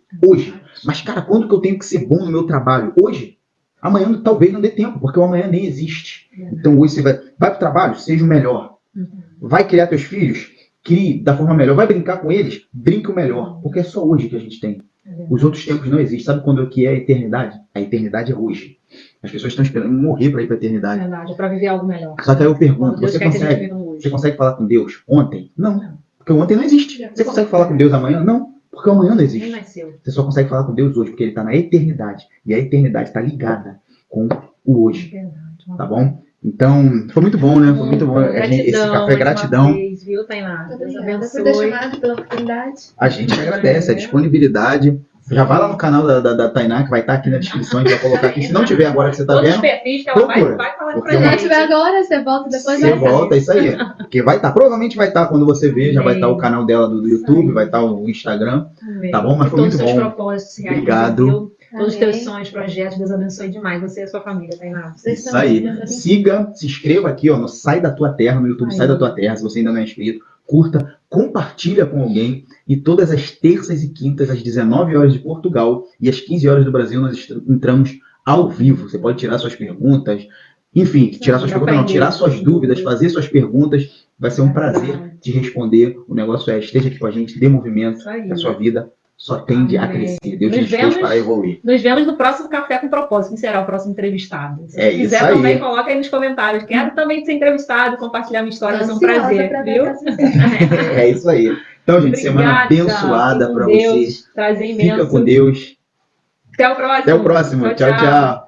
Mas, cara, quando que eu tenho que ser bom no meu trabalho? Hoje. Amanhã talvez não dê tempo, porque o amanhã nem existe. Então hoje você vai para o trabalho, seja o melhor. Vai criar teus filhos, crie da forma melhor. Vai brincar com eles, brinque o melhor. Porque é só hoje que a gente tem. Os outros tempos não existem. Sabe quando que é a eternidade? A eternidade é hoje. As pessoas estão esperando morrer para ir para a eternidade. É para viver algo melhor. Só que aí eu pergunto, você consegue falar com Deus ontem? Não. Porque o ontem não existe. Você consegue falar com Deus amanhã? Não. Porque o amanhã não existe. Você só consegue falar com Deus hoje, porque ele está na eternidade. E a eternidade está ligada com o hoje. Tá bom? Então, foi muito bom, né? Foi muito bom. Esse café gratidão. Viu, Tainá? Deus abençoe. Por ter chamado, pela oportunidade. A gente agradece a disponibilidade. Já vai lá no canal da Tainá, que vai estar aqui na descrição, a gente vai colocar aqui. Se não tiver agora que você está vendo, todos os perfis que ela vai falar pra gente. Se não tiver agora, você volta depois. Você volta, é isso aí. Porque vai estar, provavelmente vai estar quando você ver, já vai estar o canal dela do YouTube, vai estar o Instagram. Tá bom? Mas foi muito bom. Todos os seus propósitos, obrigado. Todos os teus sonhos, projetos, Deus abençoe demais você e a sua família, Tainá. Isso aí. Siga, se inscreva aqui, ó, no Sai da Tua Terra, no YouTube, Sai da Tua Terra, se você ainda não é inscrito. Curta, compartilha com alguém. E todas as terças e quintas, às 19 horas de Portugal e às 15 horas do Brasil, nós entramos ao vivo. Você pode tirar suas perguntas, enfim, tirar suas dúvidas, fazer suas perguntas. Vai ser um prazer te responder. O negócio é, esteja aqui com a gente, dê movimento, a sua vida só tende a crescer. Deus te fez para evoluir. Nos vemos no próximo Café com Propósito. Quem será o próximo entrevistado? Se quiser isso aí. Também, coloca aí nos comentários. Quero também ser entrevistado, compartilhar minha história. Vai ser um prazer, viu? É isso aí. Então, gente, semana abençoada para você. Prazer imenso. Fica com Deus. Até o próximo. Até o próximo. Tchau, tchau.